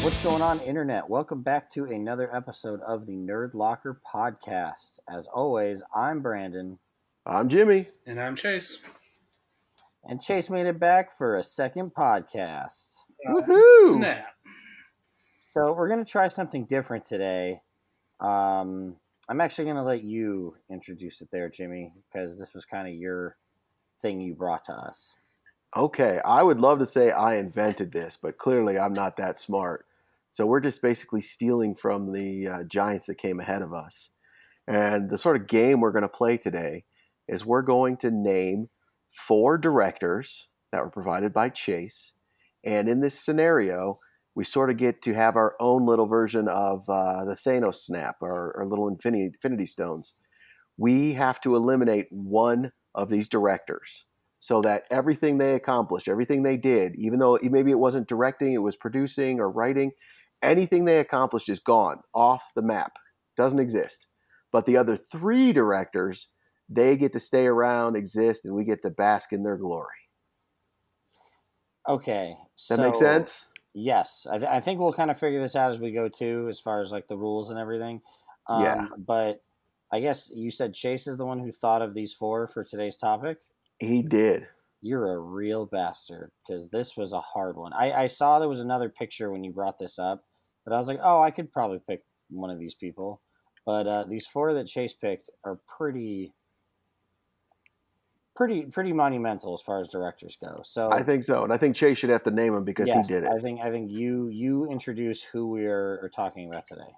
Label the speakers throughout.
Speaker 1: What's going on, Internet? Welcome back to another episode of the Nerdlocker podcast. As always, I'm Brandon.
Speaker 2: I'm Jimmy.
Speaker 3: And I'm Chase.
Speaker 1: And Chase made it back for a second podcast.
Speaker 2: Woohoo!
Speaker 3: Snap.
Speaker 1: So we're going to try something different today. I'm actually going to let you introduce it there, Jimmy, because this was kind of your thing you brought to us.
Speaker 2: Okay, I would love to say I invented this, but clearly I'm not that smart. So we're just basically stealing from the giants that came ahead of us. And the sort of game we're going to play today is we're going to name 4 directors that were provided by Chase. And in this scenario, we sort of get to have our own little version of the Thanos snap, or little infinity stones. We have to eliminate one of these directors so that everything they accomplished, everything they did, even though maybe it wasn't directing, it was producing or writing, anything they accomplished is gone, off the map, doesn't exist. But the other 3 directors, they get to stay around, exist, and we get to bask in their glory.
Speaker 1: Okay.
Speaker 2: That makes sense?
Speaker 1: Yes. I think we'll kind of figure this out as we go, too, as far as like the rules and everything.
Speaker 2: Yeah.
Speaker 1: But I guess you said Chase is the one who thought of these 4 for today's topic?
Speaker 2: He did.
Speaker 1: You're a real bastard, because this was a hard one. I saw there was another picture when you brought this up, but I was like, oh, I could probably pick one of these people. But these 4 that Chase picked are pretty monumental as far as directors go. So
Speaker 2: I think so, and I think Chase should have to name them because he did it.
Speaker 1: I think you introduce who we are talking about today.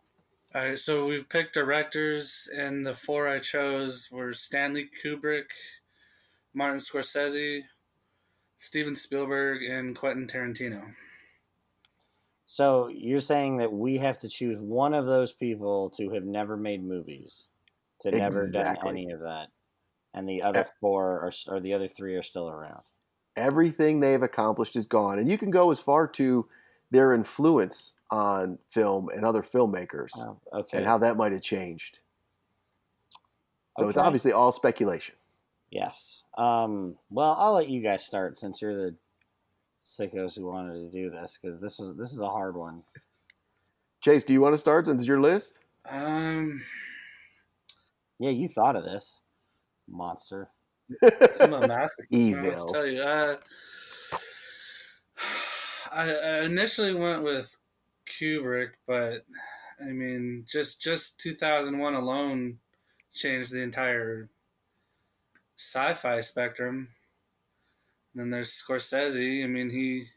Speaker 3: All right, so we've picked directors, and the 4 I chose were Stanley Kubrick, Martin Scorsese, Steven Spielberg, and Quentin Tarantino.
Speaker 1: So you're saying that we have to choose one of those people to have never made movies, to never done any of that, and the other 4 or the other 3 are still around.
Speaker 2: Everything they've accomplished is gone, and you can go as far to their influence on film and other filmmakers, and how that might have changed. So It's obviously all speculation.
Speaker 1: Yes. Well, I'll let you guys start since you're the sickos who wanted to do this, because this is a hard one.
Speaker 2: Chase, do you want to start since it's your list?
Speaker 1: Yeah, you thought of this, monster.
Speaker 3: I'm a masochist.
Speaker 2: Evil.
Speaker 3: Let's tell you. I initially went with Kubrick, but I mean, just 2001 alone changed the entire sci-fi spectrum. And then there's Scorsese. I mean, he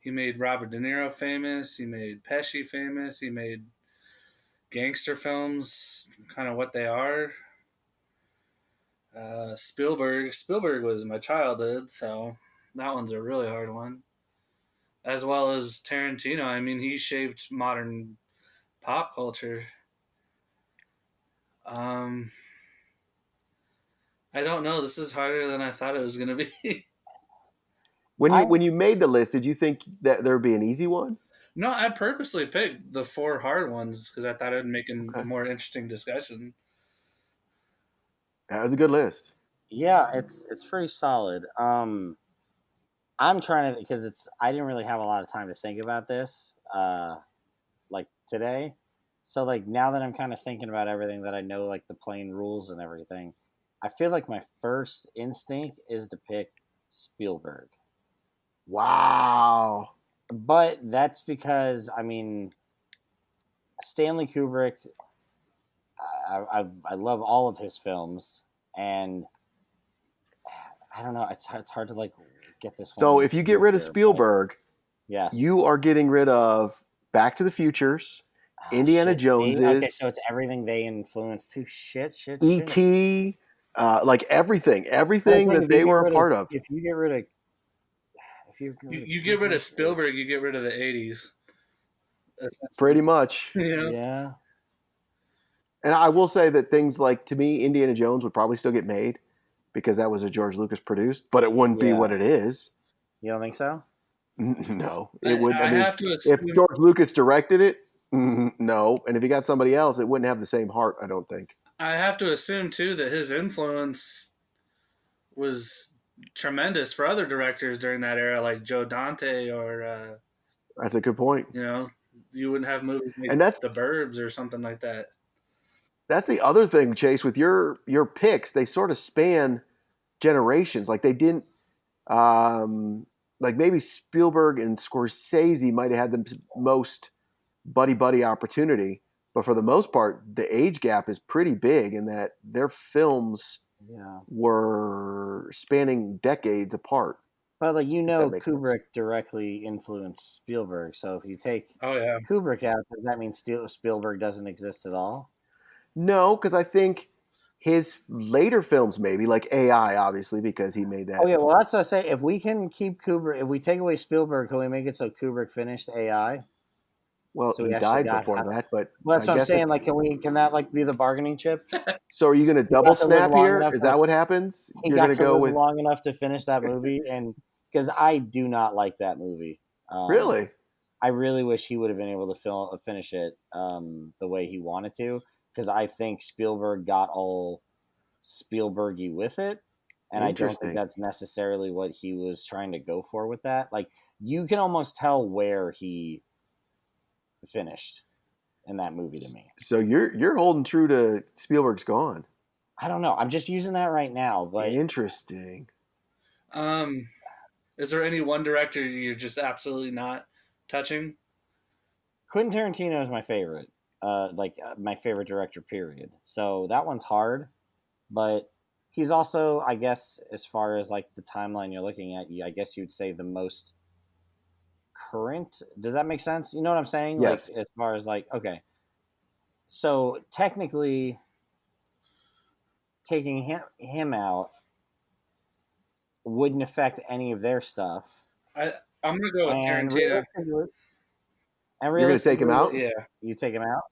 Speaker 3: made Robert De Niro famous. He made Pesci famous. He made gangster films kind of what they are. Spielberg was my childhood, so that one's a really hard one. As well as Tarantino. I mean, he shaped modern pop culture. I don't know. This is harder than I thought it was going to be.
Speaker 2: When you made the list, did you think that there would be an easy one?
Speaker 3: No, I purposely picked the 4 hard ones because I thought it would make a more interesting discussion.
Speaker 2: That was a good list.
Speaker 1: Yeah, it's pretty solid. I'm trying to, because I didn't really have a lot of time to think about this, like today. So like now that I'm kind of thinking about everything that I know, like the plain rules and everything, I feel like my first instinct is to pick Spielberg.
Speaker 2: Wow.
Speaker 1: But that's because, I mean, Stanley Kubrick, I love all of his films, and I don't know, it's hard to like get this.
Speaker 2: So if you get rid of Spielberg,
Speaker 1: yes,
Speaker 2: you are getting rid of Back to the Futures, Indiana Joneses.
Speaker 1: Okay, so it's everything they influenced too. Shit.
Speaker 2: E.T., like everything that they were a part of.
Speaker 1: If you get rid of,
Speaker 3: you get rid of Spielberg, you get rid of the 80s.
Speaker 2: Pretty much.
Speaker 1: Yeah.
Speaker 2: And I will say that things like, to me, Indiana Jones would probably still get made because that was a George Lucas produced, but it wouldn't be what it is.
Speaker 1: You don't think so?
Speaker 2: No, it wouldn't.
Speaker 3: I have to assume,
Speaker 2: if George Lucas directed it, no. And if he got somebody else, it wouldn't have the same heart, I don't think.
Speaker 3: I have to assume, too, that his influence was tremendous for other directors during that era, like Joe Dante or...
Speaker 2: That's a good point.
Speaker 3: You know, you wouldn't have movies like
Speaker 2: And that's
Speaker 3: The Burbs or something like that.
Speaker 2: the other thing, Chase, with your picks. They sort of span generations. Like they didn't, like maybe Spielberg and Scorsese might have had the most buddy opportunity, but for the most part, the age gap is pretty big in that their films
Speaker 1: Yeah.
Speaker 2: were spanning decades apart.
Speaker 1: But like
Speaker 2: If that makes sense.
Speaker 1: Kubrick directly influenced Spielberg. So if you take
Speaker 3: Oh yeah,
Speaker 1: Kubrick out, does that mean Spielberg doesn't exist at all?
Speaker 2: No, because I think his later films, maybe like AI, obviously, because he made that.
Speaker 1: Oh yeah, well that's what I say. If we can keep Kubrick, if we take away Spielberg, can we make it so Kubrick finished AI?
Speaker 2: Well,
Speaker 1: So we
Speaker 2: he
Speaker 1: actually
Speaker 2: died
Speaker 1: got
Speaker 2: before
Speaker 1: half.
Speaker 2: that, but
Speaker 1: Well,
Speaker 2: I
Speaker 1: that's what I'm
Speaker 2: guess
Speaker 1: saying. Like, can that like be the bargaining chip?
Speaker 2: so. Are you going to
Speaker 1: He
Speaker 2: double
Speaker 1: got to live
Speaker 2: snap
Speaker 1: long
Speaker 2: here?
Speaker 1: enough.
Speaker 2: Is that what happens?
Speaker 1: He
Speaker 2: You're going
Speaker 1: got
Speaker 2: to
Speaker 1: to
Speaker 2: go
Speaker 1: live
Speaker 2: with
Speaker 1: long enough to finish that movie, and because I do not like that movie.
Speaker 2: really?
Speaker 1: I really wish he would have been able to finish it the way he wanted to, because I think Spielberg got all Spielbergy with it, and I don't think
Speaker 2: Interesting.
Speaker 1: that's necessarily what he was trying to go for with that. Like you can almost tell where he finished in that movie to me.
Speaker 2: So you're holding true to Spielberg's gone.
Speaker 1: I don't know. I'm just using that right now, but
Speaker 2: Interesting.
Speaker 3: Is there any one director you're just absolutely not touching?
Speaker 1: Quentin Tarantino is my favorite. My favorite director. Period. So that one's hard, but he's also, I guess, as far as like the timeline you're looking at, I guess you'd say the most current. Does that make sense? You know what I'm saying?
Speaker 2: Yes.
Speaker 1: Like as far as like, okay, so technically taking him out wouldn't affect any of their stuff.
Speaker 3: I'm gonna go with
Speaker 1: And
Speaker 3: Tarantino.
Speaker 2: You're going to take him out?
Speaker 3: Yeah,
Speaker 1: you take him out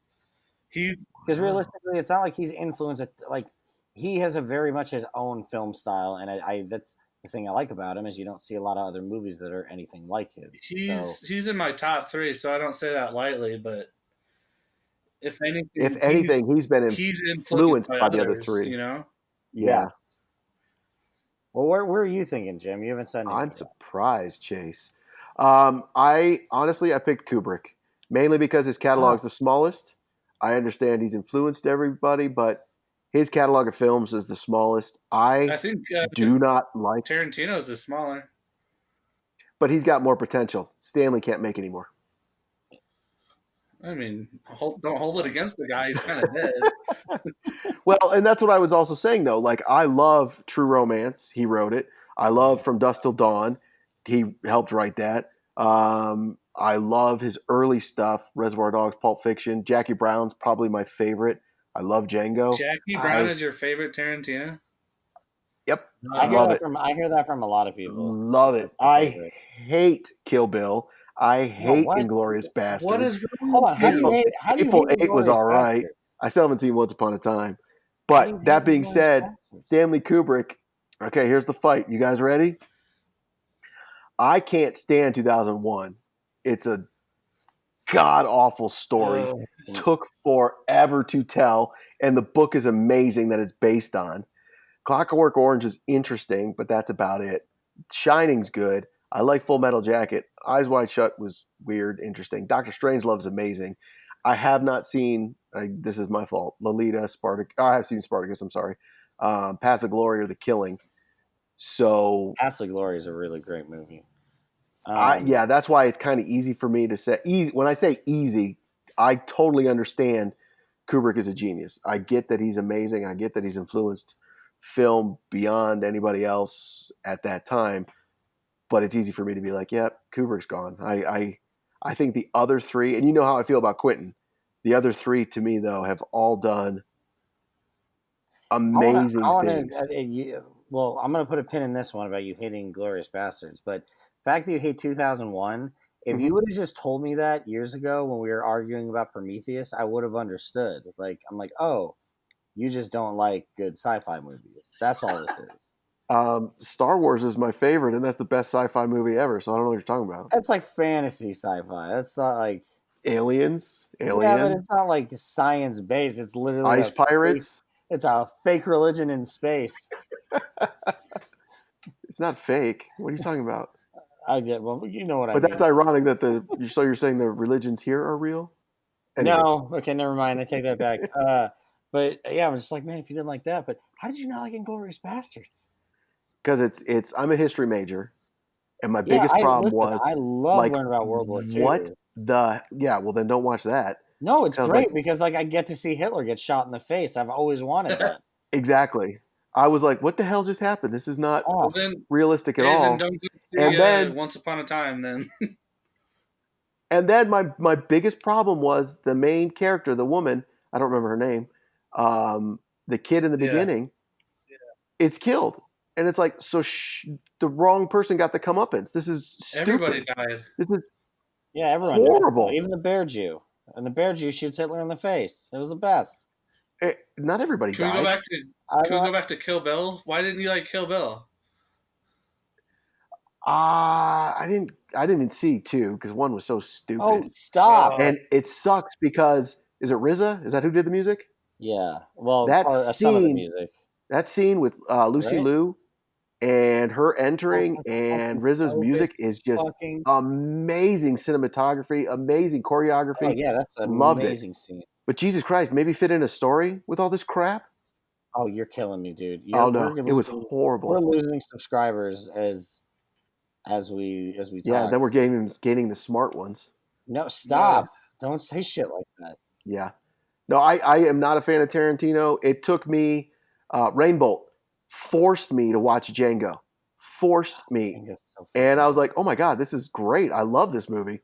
Speaker 3: he's
Speaker 1: because
Speaker 2: Wow.
Speaker 1: realistically, it's not like he's influenced. Like he has a very much his own film style, and I that's the thing I like about him is you don't see a lot of other movies that are anything like his.
Speaker 3: he's in my top three, so I don't say that lightly. But if
Speaker 2: If
Speaker 3: anything,
Speaker 2: anything, he's been
Speaker 3: he's influenced
Speaker 2: influenced
Speaker 3: by
Speaker 2: by the other
Speaker 3: others.
Speaker 2: three.
Speaker 3: You know,
Speaker 2: Yeah.
Speaker 1: Yes. Well, where are you thinking, Jim? You haven't said anything.
Speaker 2: I'm
Speaker 1: yet.
Speaker 2: surprised, Chase. I honestly I picked Kubrick mainly because his catalog's the smallest. I understand he's influenced everybody, but his catalog of films is the smallest.
Speaker 3: I
Speaker 2: I
Speaker 3: think
Speaker 2: do not like,
Speaker 3: Tarantino's is smaller.
Speaker 2: but he's got more potential. Stanley can't make anymore.
Speaker 3: I mean, don't hold it against the guy. He's kind of dead.
Speaker 2: Well, and that's what I was also saying though. Like I love True Romance. He wrote it. I love From Dusk Till Dawn. He helped write that. I love his early stuff. Reservoir Dogs, Pulp Fiction. Jackie Brown's probably my favorite. I love Django.
Speaker 3: Jackie Brown is your favorite Tarantino?
Speaker 2: Yep.
Speaker 1: I
Speaker 2: love it.
Speaker 1: I hear that from a lot of people.
Speaker 2: Love it. I hate Kill Bill. I hate
Speaker 1: what?
Speaker 2: Inglorious Bastards.
Speaker 3: What is wrong
Speaker 1: Hold on.
Speaker 3: with
Speaker 1: How do
Speaker 3: you?
Speaker 1: you hate? How do you
Speaker 2: Hateful
Speaker 1: hate
Speaker 2: Eight was
Speaker 1: Inglourious
Speaker 2: all right.
Speaker 1: Basterds?
Speaker 2: I still haven't seen Once Upon a Time.
Speaker 1: How do you
Speaker 2: But
Speaker 1: hate
Speaker 2: that being
Speaker 1: Inglourious
Speaker 2: said,
Speaker 1: Basterds?
Speaker 2: Stanley Kubrick. Okay, here's the fight. You guys ready? I can't stand 2001. It's a god awful story. Took forever to tell, and the book is amazing that it's based on. Clockwork Orange is interesting, but that's about it. Shining's good. I like Full Metal Jacket. Eyes Wide Shut was weird, interesting. Doctor Strangelove's amazing. I have not seen. This is my fault. Lolita, Spartacus. I have seen Spartacus. I'm sorry. Paths of Glory or The Killing. So
Speaker 1: Paths of Glory is a really great movie.
Speaker 2: yeah, that's why it's kind of easy for me to say. Easy. When I say easy, I totally understand Kubrick is a genius. I get that he's amazing. I get that he's influenced film beyond anybody else at that time. But it's easy for me to be like, yeah, Kubrick's gone. I think the other three, and you know how I feel about Quentin. The other three, to me, though, have all done amazing things.
Speaker 1: Well, I'm going to put a pin in this one about you hating Glorious Bastards, but the fact that you hate 2001, if you would have just told me that years ago when we were arguing about Prometheus, I would have understood. Like, I'm like, oh, you just don't like good sci-fi movies. That's all this is.
Speaker 2: Star Wars is my favorite, and that's the best sci-fi movie ever. So I don't know what you're talking about.
Speaker 1: That's like fantasy sci-fi. That's not like
Speaker 2: Aliens, Alien,
Speaker 1: yeah, but it's not like science based. It's literally
Speaker 2: Ice Pirates.
Speaker 1: It's a fake religion in space.
Speaker 2: It's not fake. What are you talking about?
Speaker 1: I get. Well, you know what I
Speaker 2: But
Speaker 1: mean.
Speaker 2: that's ironic that you're saying the religions here are real. Anyway.
Speaker 1: No, okay, never mind. I take that back. But yeah, I'm just like, man, if you didn't like that, but how did you not like Inglourious Bastards?
Speaker 2: Because it's I'm a history major, and my
Speaker 1: Yeah,
Speaker 2: biggest problem
Speaker 1: listen. I
Speaker 2: was
Speaker 1: love
Speaker 2: like
Speaker 1: learning about World War
Speaker 2: what
Speaker 1: II.
Speaker 2: the well then don't watch that.
Speaker 1: No, it's
Speaker 2: 'Cause I was like,
Speaker 1: great because like I get to see Hitler get shot in the face. I've always wanted that.
Speaker 2: exactly. I was like, what the hell just happened? This is not
Speaker 3: Well
Speaker 1: Oh,
Speaker 3: then,
Speaker 2: realistic at
Speaker 3: hey, then
Speaker 2: all.
Speaker 3: don't go
Speaker 2: And
Speaker 3: see
Speaker 2: then
Speaker 3: Once Upon a Time. Then
Speaker 2: my biggest problem was the main character, the woman, I don't remember her name, the kid in the
Speaker 3: yeah,
Speaker 2: beginning, is killed. And it's like, so the wrong person got the comeuppance. This is
Speaker 3: everybody
Speaker 2: stupid.
Speaker 3: died.
Speaker 2: This is
Speaker 1: yeah, everyone dies.
Speaker 2: horrible.
Speaker 1: Even the bear Jew. And the bear Jew shoots Hitler in the face. It was the best.
Speaker 2: Not everybody
Speaker 3: Can we go
Speaker 2: died.
Speaker 3: back to
Speaker 1: I
Speaker 3: Can we
Speaker 1: know.
Speaker 3: go back to Kill Bill? Why didn't you like Kill Bill?
Speaker 2: I didn't see two because one was so
Speaker 1: Oh,
Speaker 2: stupid.
Speaker 1: stop.
Speaker 3: Uh,
Speaker 2: And it sucks because is it RZA? Is that who did the music?
Speaker 1: Yeah. Well,
Speaker 2: That
Speaker 1: some of the
Speaker 2: scene,
Speaker 1: music,
Speaker 2: that scene with Lucy
Speaker 1: right?
Speaker 2: Liu and her
Speaker 1: Oh,
Speaker 2: entering
Speaker 1: it's
Speaker 2: and
Speaker 1: fucking
Speaker 2: RZA's
Speaker 1: so good.
Speaker 2: music is just
Speaker 1: Fucking.
Speaker 2: amazing cinematography, amazing
Speaker 1: Oh
Speaker 2: choreography.
Speaker 1: yeah, that's an
Speaker 2: Loved it.
Speaker 1: amazing scene.
Speaker 2: But Jesus Christ, maybe fit in a story with all this crap?
Speaker 1: Oh, you're killing me, dude.
Speaker 2: Oh
Speaker 1: We're
Speaker 2: no, it was
Speaker 1: losing. We're
Speaker 2: horrible.
Speaker 1: losing subscribers as we
Speaker 2: Yeah,
Speaker 1: talk.
Speaker 2: then we're gaining the smart ones.
Speaker 1: No,
Speaker 3: yeah.
Speaker 1: stop. Don't say shit like that.
Speaker 2: Yeah. No, I am not a fan of Tarantino. It took me, Rainbolt forced me to watch Django. Forced
Speaker 1: I
Speaker 2: me.
Speaker 1: think that's so
Speaker 2: And
Speaker 1: fucking
Speaker 2: I was
Speaker 1: good.
Speaker 2: like, oh my God, this is great. I love this movie.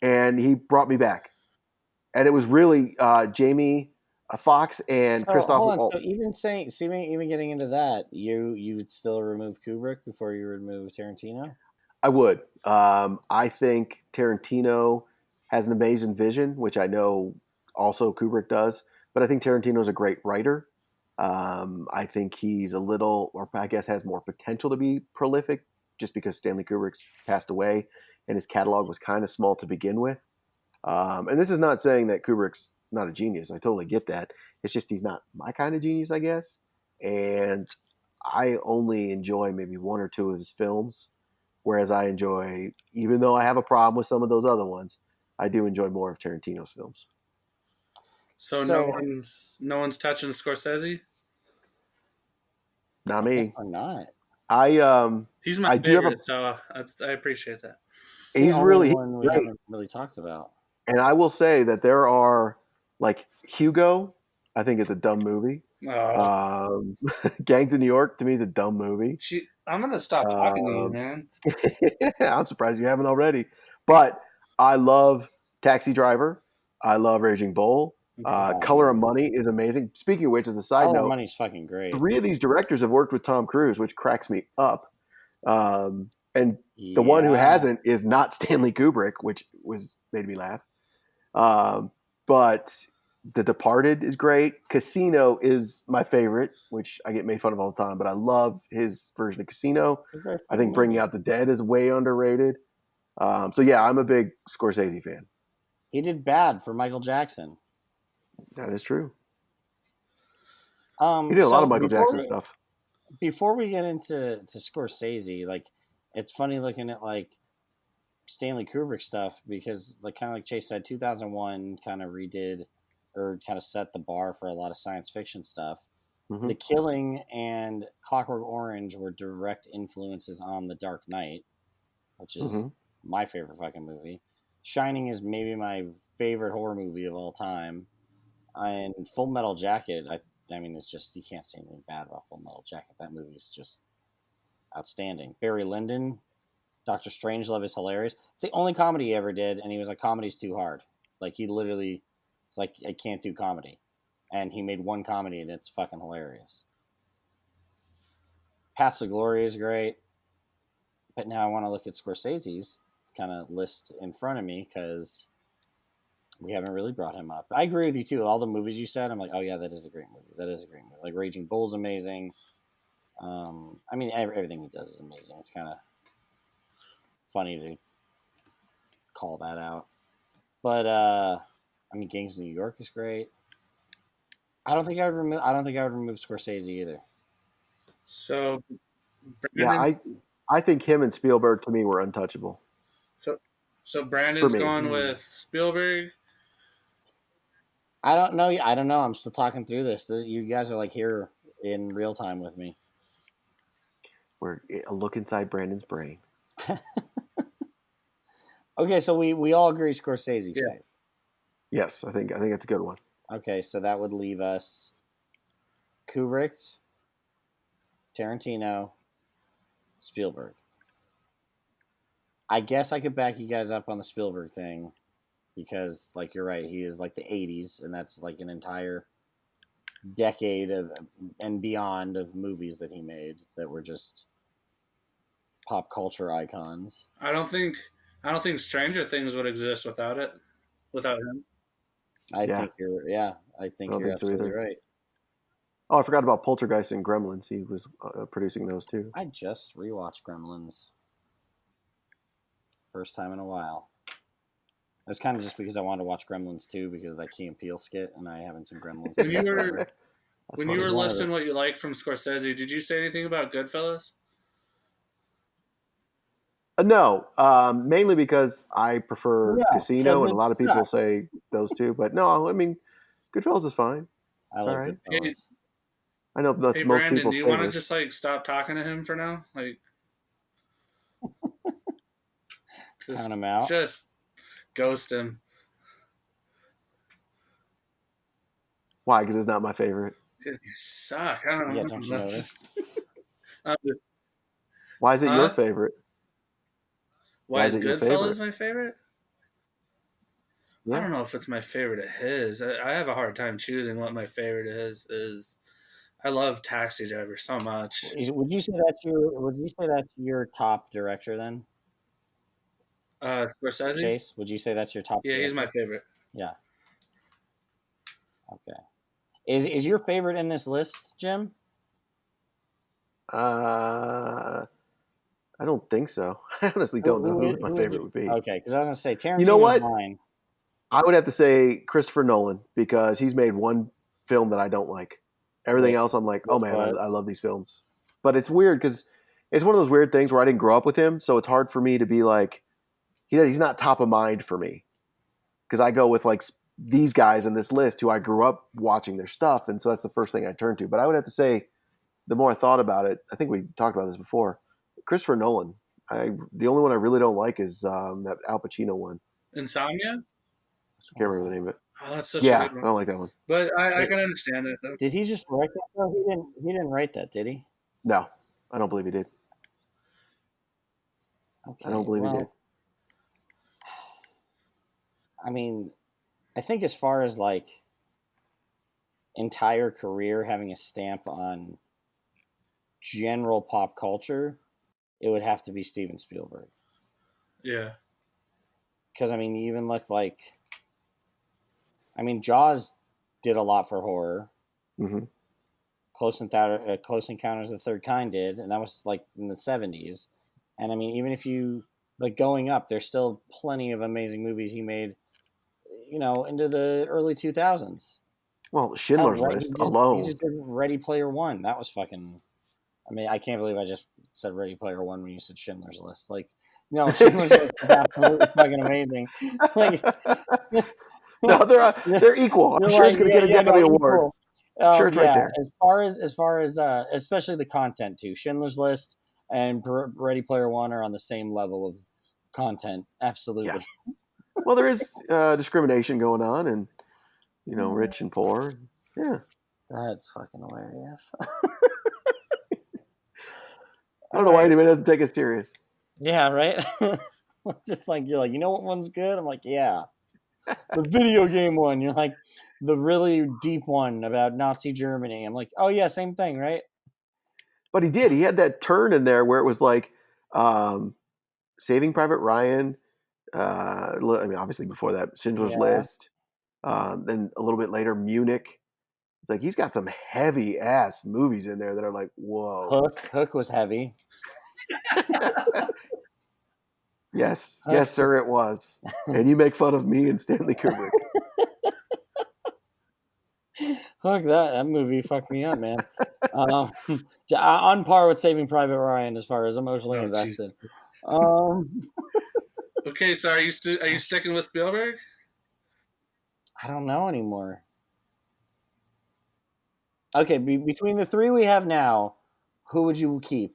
Speaker 2: And he brought me back. And it was really Jamie Foxx and
Speaker 1: So
Speaker 2: Christoph
Speaker 1: hold on. So
Speaker 2: Waltz.
Speaker 1: even saying, see me even getting into that, you would still remove Kubrick before you remove Tarantino?
Speaker 2: I would. I think Tarantino has an amazing vision, which I know also Kubrick does. But I think Tarantino is a great writer. I think he's a little, or I guess has more potential to be prolific just because Stanley Kubrick's passed away and his catalog was kind of small to begin with. And this is not saying that Kubrick's not a genius. I totally get that. It's just he's not my kind of genius, I guess. And I only enjoy maybe one or two of his films, whereas I enjoy, even though I have a problem with some of those other ones, I do enjoy more of Tarantino's films.
Speaker 3: So
Speaker 1: So
Speaker 3: no one's touching Scorsese.
Speaker 2: Not
Speaker 1: I guess
Speaker 2: me.
Speaker 1: we're not.
Speaker 2: I
Speaker 3: He's my
Speaker 2: I do have a.
Speaker 3: favorite, so I appreciate that.
Speaker 1: It's the only
Speaker 2: He's
Speaker 1: one we
Speaker 2: great,
Speaker 1: haven't really talked about.
Speaker 2: and I will say that there are like Hugo. I think is a dumb movie.
Speaker 3: Oh,
Speaker 2: Um, Gangs of New York to me is a dumb movie.
Speaker 3: I'm gonna stop talking to you,
Speaker 2: Um,
Speaker 3: man.
Speaker 2: I'm surprised you haven't already. But I love Taxi Driver. I love Raging Bull.
Speaker 3: Okay.
Speaker 1: Oh
Speaker 2: Color of
Speaker 1: man,
Speaker 2: Money is amazing. Speaking of which, as a side
Speaker 1: Color of
Speaker 2: note,
Speaker 1: Money's fucking great.
Speaker 2: three of these directors have worked with Tom Cruise, which cracks me up. And the one who
Speaker 1: Yeah,
Speaker 2: hasn't is not Stanley Kubrick, which was made me laugh. But The Departed is great. Casino is my favorite, which I get made fun of all the time, but I love his version of Casino.
Speaker 1: it's a very
Speaker 2: I
Speaker 1: funny
Speaker 2: think Bringing
Speaker 1: movie.
Speaker 2: Out the Dead is way underrated. So yeah, I'm a big Scorsese fan.
Speaker 1: He did Bad for Michael Jackson.
Speaker 2: That is true. He did a lot of
Speaker 1: So
Speaker 2: Michael Jackson stuff.
Speaker 1: before we get into Scorsese, like it's funny looking at like Stanley Kubrick stuff because like kind of like Chase said, 2001 kind of redid or kind of set the bar for a lot of science fiction stuff.
Speaker 2: Hmm.
Speaker 1: The Killing and Clockwork Orange were direct influences on The Dark Knight, which is
Speaker 2: Hmm.
Speaker 1: my favorite fucking movie. Shining is maybe my favorite horror movie of all time. And Full Metal Jacket, I mean, it's just you can't say anything bad about Full Metal Jacket. That movie is just outstanding. Barry Lyndon, Doctor Strangelove is hilarious. It's the only comedy he ever did, and he was like, comedy's too hard. Like he literally was like, I can't do comedy, and he made one comedy, and it's fucking hilarious. Paths of Glory is great, but now I want to look at Scorsese's kind of list in front of me because we haven't really brought him up. I agree with you too. All the movies you said, I'm like, oh yeah, that is a great movie. That is a great movie. Like Raging Bull's amazing. I mean, everything he does is amazing. It's kind of funny to call that out. But I mean, Gangs of New York is great. I don't think I would remove. I don't think I would remove Scorsese either.
Speaker 3: So
Speaker 2: Yeah,
Speaker 3: Brandon,
Speaker 2: I think him and Spielberg to me were untouchable.
Speaker 3: So
Speaker 2: For
Speaker 3: Brandon's
Speaker 2: me.
Speaker 3: going with Spielberg.
Speaker 1: I don't know. I don't know. I'm still talking through this. You guys are like here in real time with me.
Speaker 2: We're a look inside Brandon's brain.
Speaker 1: Okay, so we all agree Scorsese's
Speaker 3: Yeah.
Speaker 1: safe.
Speaker 2: Yes, I think that's a good one.
Speaker 1: Okay, so that would leave us Kubrick, Tarantino, Spielberg. I guess I could back you guys up on the Spielberg thing because, like, you're right. He is like the '80s, and that's like an entire decade of and beyond of movies that he made that were just pop culture icons.
Speaker 3: I don't think Stranger Things would exist without him.
Speaker 1: I
Speaker 2: Yeah.
Speaker 1: think you're
Speaker 2: I don't think so
Speaker 1: absolutely
Speaker 2: either.
Speaker 1: right.
Speaker 2: Oh, I forgot about Poltergeist and Gremlins. He was producing those too.
Speaker 1: I just rewatched Gremlins. First time in a while. It was kind of just because I wanted to watch Gremlins 2 because of that Key and Peele skit, and I haven't seen Gremlins.
Speaker 3: When you were
Speaker 1: forever.
Speaker 3: when
Speaker 2: funny.
Speaker 3: you were
Speaker 1: One of
Speaker 3: listing
Speaker 1: the-
Speaker 3: what you liked from Scorsese, did you say anything about Goodfellas?
Speaker 2: No, mainly because I prefer
Speaker 1: No,
Speaker 2: Casino, and a
Speaker 1: Kevin
Speaker 2: lot of people
Speaker 1: sucks.
Speaker 2: say those two. But no, I mean, Goodfellas is fine.
Speaker 1: I
Speaker 2: It's
Speaker 1: like
Speaker 2: all right.
Speaker 1: Goodfellas.
Speaker 2: I know that's
Speaker 3: Hey
Speaker 2: most
Speaker 3: Brandon,
Speaker 2: people's
Speaker 3: do you want to
Speaker 2: favorite.
Speaker 3: just like stop talking to him for now? Like,
Speaker 1: Count him out.
Speaker 3: Just ghost him.
Speaker 2: Why? Because it's not my favorite.
Speaker 3: Because you suck. I don't know.
Speaker 1: Yeah, don't you notice?
Speaker 2: Why is it your
Speaker 3: Huh?
Speaker 2: favorite?
Speaker 3: Why is
Speaker 2: is it your
Speaker 3: Goodfellas
Speaker 2: favorite?
Speaker 3: my favorite?
Speaker 2: Yeah.
Speaker 3: I don't know if it's my favorite of his. I have a hard time choosing what my favorite is. I love Taxi Driver so much.
Speaker 1: Would you say that's your top director then?
Speaker 3: Scorsese?
Speaker 1: Chase? Would you say that's your top
Speaker 3: Yeah, he's my
Speaker 1: director?
Speaker 3: favorite.
Speaker 1: Yeah. Okay. Is your favorite in this list, Jim?
Speaker 2: I don't think so. I honestly don't know who my favorite would be.
Speaker 1: Okay, because I was gonna say Tarantino's
Speaker 2: You know what?
Speaker 1: mine.
Speaker 2: I would have to say Christopher Nolan because he's made one film that I don't like. Everything
Speaker 1: Wait,
Speaker 2: else, I'm like, oh man,
Speaker 1: what?
Speaker 2: I love these films. But it's weird because it's one of those weird things where I didn't grow up with him, so it's hard for me to be like, he's not top of mind for me because I go with like these guys in this list who I grew up watching their stuff, and so that's the first thing I turn to. But I would have to say, the more I thought about it, I think we talked about this before. Christopher Nolan. The only one I really don't like is that Al Pacino one.
Speaker 3: Insomnia?
Speaker 2: I can't remember the name of it.
Speaker 3: Oh, that's such
Speaker 2: Yeah,
Speaker 3: a
Speaker 2: I
Speaker 3: good one.
Speaker 2: don't like that one.
Speaker 3: But I can understand it though.
Speaker 1: Did he just write that? No, he didn't write that, did he?
Speaker 2: No, I don't believe he did.
Speaker 1: Okay,
Speaker 2: I don't believe he did.
Speaker 1: I mean, I think as far as like entire career having a stamp on general pop culture, it would have to be Steven Spielberg.
Speaker 3: Yeah.
Speaker 1: Because I mean, you even look like, I mean, Jaws did a lot for horror.
Speaker 2: Mm-hmm.
Speaker 1: Close Encounters of the Third Kind did, and that was like in the 70s. And I mean, even if you like going up, there's still plenty of amazing movies he made, you know, into the early 2000s.
Speaker 2: Well, Schindler's List alone.
Speaker 1: He just did Ready Player One. That was fucking. I mean, I can't believe I just said Ready Player One when you said Schindler's List. Like, no, Schindler's List is absolutely fucking amazing. Like,
Speaker 2: no, they're equal. I'm sure it's going to get an Academy Award.
Speaker 1: Cool.
Speaker 2: Sure, it's right there.
Speaker 1: As far as especially the content too, Schindler's List and Ready Player One are on the same level of content. Absolutely.
Speaker 2: Yeah. Well, there is discrimination going on, and you know, rich and poor. Yeah,
Speaker 1: that's fucking hilarious.
Speaker 2: I don't know why anybody doesn't take us serious.
Speaker 1: Yeah, right. Just like you're like, you know what one's good? I'm like, yeah, the video game one. You're like, the really deep one about Nazi Germany. I'm like, oh yeah, same thing, right?
Speaker 2: But he did. He had that turn in there where it was like Saving Private Ryan. I mean, obviously before that, Schindler's List. Then a little bit later, Munich. It's like he's got some heavy ass movies in there that are like, whoa.
Speaker 1: Hook was heavy.
Speaker 2: Yes, sir, it was. And you make fun of me and Stanley Kubrick.
Speaker 1: Hook, that movie fucked me up, man. Um, on par with Saving Private Ryan as far as emotionally
Speaker 3: Oh, jeez.
Speaker 1: invested. Um,
Speaker 3: Okay, so are you sticking with Spielberg?
Speaker 1: I don't know anymore. Okay, between the three we have now, who would you keep?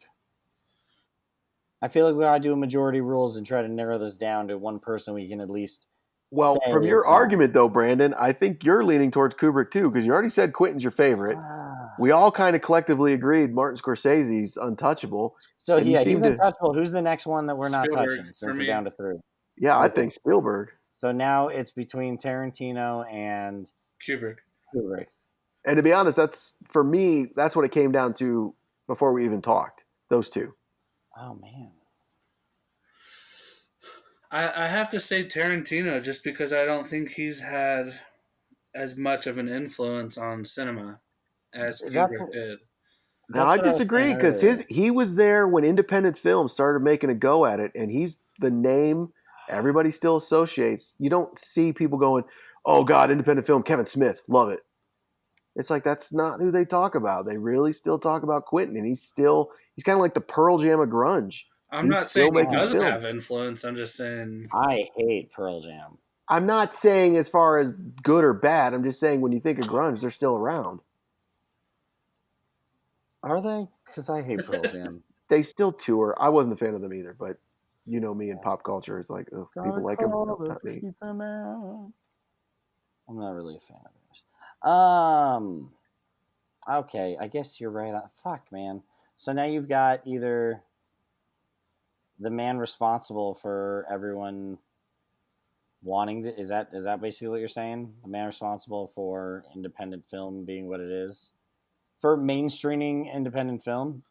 Speaker 1: I feel like we gotta do a majority rules and try to narrow this down to one person we can at least say
Speaker 2: Well, from
Speaker 1: is
Speaker 2: your argument though, Brandon, I think you're leaning towards Kubrick too, because you already said Quentin's your favorite. We all kind of collectively agreed Martin Scorsese's untouchable,
Speaker 1: So
Speaker 2: and you
Speaker 1: yeah, he's
Speaker 2: seem to.
Speaker 1: untouchable. Who's the next one that we're not
Speaker 3: Spielberg
Speaker 1: touching
Speaker 3: for
Speaker 1: since we're
Speaker 3: me.
Speaker 1: down to three?
Speaker 2: Yeah, I
Speaker 1: Okay.
Speaker 2: think Spielberg.
Speaker 1: So now it's between Tarantino and
Speaker 3: Kubrick.
Speaker 1: Kubrick.
Speaker 2: And to be honest, that's for me. That's what it came down to before we even talked. Those two.
Speaker 1: Oh man.
Speaker 3: I have to say Tarantino just because I don't think he's had as much of an influence on cinema as
Speaker 1: That's
Speaker 3: Kubrick did.
Speaker 2: Now I
Speaker 1: what I was
Speaker 2: disagree
Speaker 1: saying
Speaker 2: because
Speaker 1: earlier.
Speaker 2: he was there when independent films started making a go at it, and he's the name everybody still associates. You don't see people going, "Oh God, independent film, Kevin Smith, love it." It's like that's not who they talk about. They really still talk about Quentin, and he's kind of like the Pearl Jam of grunge.
Speaker 3: I'm
Speaker 2: He's
Speaker 3: not saying
Speaker 2: still
Speaker 3: he
Speaker 2: making
Speaker 3: doesn't
Speaker 2: films.
Speaker 3: have influence. I'm just saying
Speaker 1: I hate Pearl Jam.
Speaker 2: I'm not saying as far as good or bad. I'm just saying when you think of grunge, they're still around.
Speaker 1: Are they? Because I hate Pearl Jam.
Speaker 2: They still tour. I wasn't a fan of them either, but you know me in pop culture. It's like, oh,
Speaker 1: Gotta
Speaker 2: people like them.
Speaker 1: call
Speaker 2: No,
Speaker 1: the
Speaker 2: not me.
Speaker 1: pizza man. I'm not really a fan of theirs. Okay, I guess you're right. Fuck, man. So now you've got either the man responsible for everyone wanting to. Is that basically what you're saying? The man responsible for independent film being what it is, for mainstreaming independent film.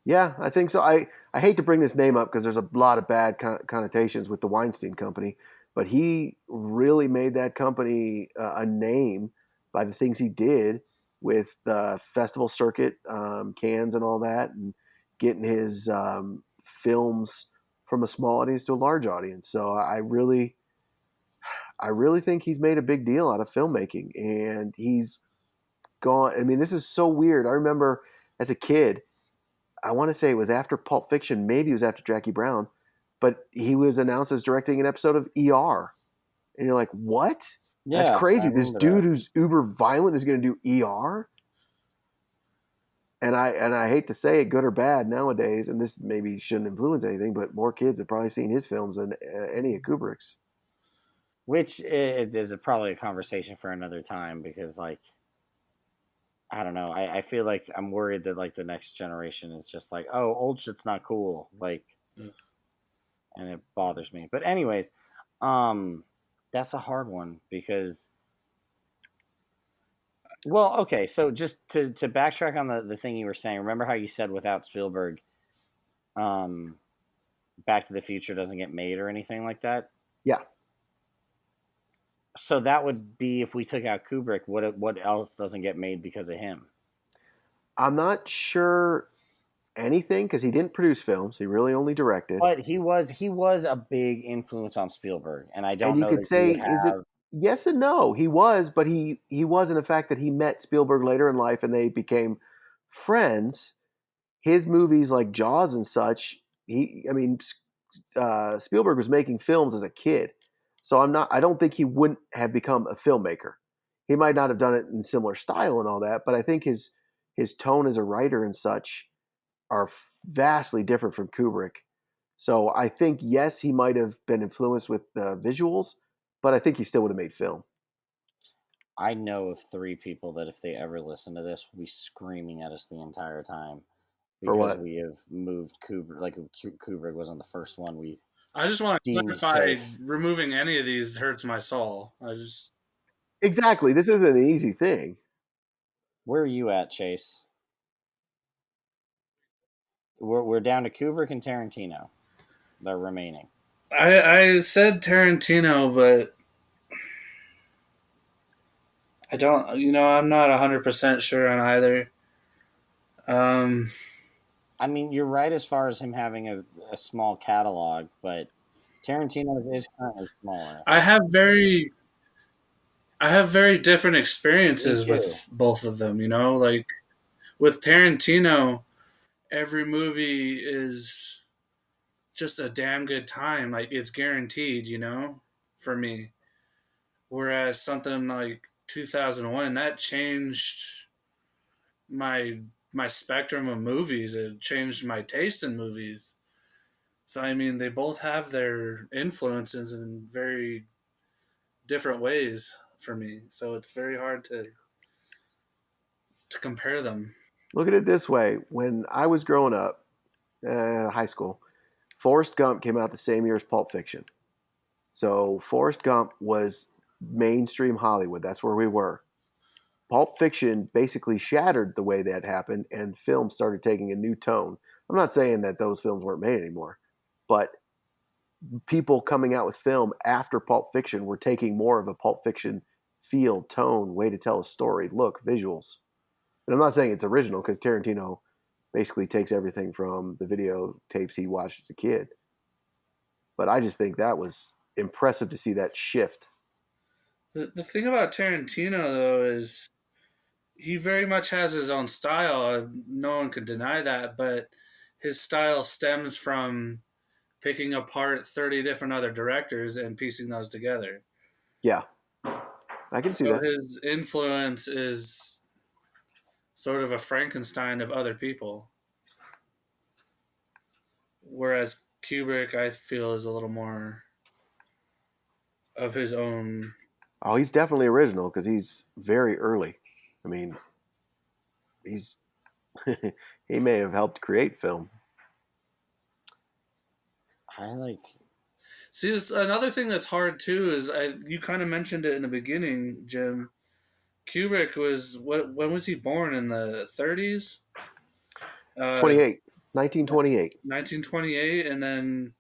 Speaker 2: Yeah, I think so. I hate to bring this name up because there's a lot of bad connotations with the Weinstein Company, but he really made that company a name by the things he did with the festival circuit, Cannes and all that, and getting his films from a small audience to a large audience. So I really think he's made a big deal out of filmmaking, and he's gone. I mean, this is so weird. I remember as a kid, I want to say it was after Pulp Fiction, maybe it was after Jackie Brown, but he was announced as directing an episode of ER. And you're like, what? That's
Speaker 1: Yeah, I
Speaker 2: crazy. This
Speaker 1: remember
Speaker 2: dude
Speaker 1: that.
Speaker 2: who's uber violent is going to do ER? And I hate to say it, good or bad nowadays, and this maybe shouldn't influence anything, but more kids have probably seen his films than any of Kubrick's.
Speaker 1: Which is probably a conversation for another time because, like, I don't know. I feel like I'm worried that like the next generation is just like, oh, old shit's not cool. Like, and it bothers me. But anyways, um, that's a hard one because, well, okay. So just to backtrack on the thing you were saying, remember how you said without Spielberg, um, Back to the Future doesn't get made or anything like that.
Speaker 2: Yeah.
Speaker 1: So that would be if we took out Kubrick. What else doesn't get made because of him?
Speaker 2: I'm not sure anything because he didn't produce films. He really only directed.
Speaker 1: But he was a big influence on Spielberg, and I
Speaker 2: And
Speaker 1: don't
Speaker 2: you
Speaker 1: know
Speaker 2: could
Speaker 1: that he
Speaker 2: say,
Speaker 1: would
Speaker 2: is it
Speaker 1: have.
Speaker 2: yes and no? He was, but he was in the fact that he met Spielberg later in life and they became friends. His movies like Jaws and such, Spielberg was making films as a kid, so I don't think he wouldn't have become a filmmaker. He might not have done it in similar style and all that, but I think his tone as a writer and such are vastly different from Kubrick. So I think yes, he might have been influenced with the visuals, but I think he still would have made film.
Speaker 1: I know of three people that if they ever listen to this, will be screaming at us the entire time
Speaker 2: For
Speaker 1: because
Speaker 2: what?
Speaker 1: we have moved Kubrick. Like Kubrick wasn't the first one we
Speaker 3: I just want to
Speaker 1: deemed
Speaker 3: clarify
Speaker 1: safe.
Speaker 3: removing any of these hurts my soul.
Speaker 2: Exactly. This isn't an easy thing.
Speaker 1: Where are you at, Chase? We're down to Kubrick and Tarantino. They're remaining.
Speaker 3: I said Tarantino, but I don't. I'm not 100% sure on either. Um,
Speaker 1: I mean, you're right as far as him having a small catalog, but Tarantino is currently smaller.
Speaker 3: I have very I have very different
Speaker 1: Me
Speaker 3: experiences
Speaker 1: too.
Speaker 3: with both of them. Like with Tarantino, every movie is just a damn good time. Like it's guaranteed, for me. Whereas something like 2001 that changed my my spectrum of movies. It changed my taste in movies. So I mean, they both have their influences in very different ways for me. So it's very hard to compare them.
Speaker 2: Look at it this way: when I was growing up, high school, Forrest Gump came out the same year as Pulp Fiction. So Forrest Gump was mainstream Hollywood. That's where we were. Pulp Fiction basically shattered the way that happened, and film started taking a new tone. I'm not saying that those films weren't made anymore, but people coming out with film after Pulp Fiction were taking more of a Pulp Fiction feel, tone, way to tell a story, look, visuals. And I'm not saying it's original because Tarantino basically takes everything from the videotapes he watched as a kid. But I just think that was impressive to see that shift.
Speaker 3: The thing about Tarantino though is he very much has his own style. No one could deny that, but his style stems from picking apart 30 different other directors and piecing those together.
Speaker 2: Yeah, I can see
Speaker 3: So
Speaker 2: that.
Speaker 3: his influence is sort of a Frankenstein of other people. Whereas Kubrick, I feel, is a little more of his own.
Speaker 2: Oh, he's definitely original because he's very early. I mean, he's he may have helped create film.
Speaker 1: I like.
Speaker 3: See, this, another thing that's hard too is you kind of mentioned it in the beginning, Jim. Kubrick was what? When was he born? In the 30s,
Speaker 2: 28, 1928.
Speaker 3: 1928, and then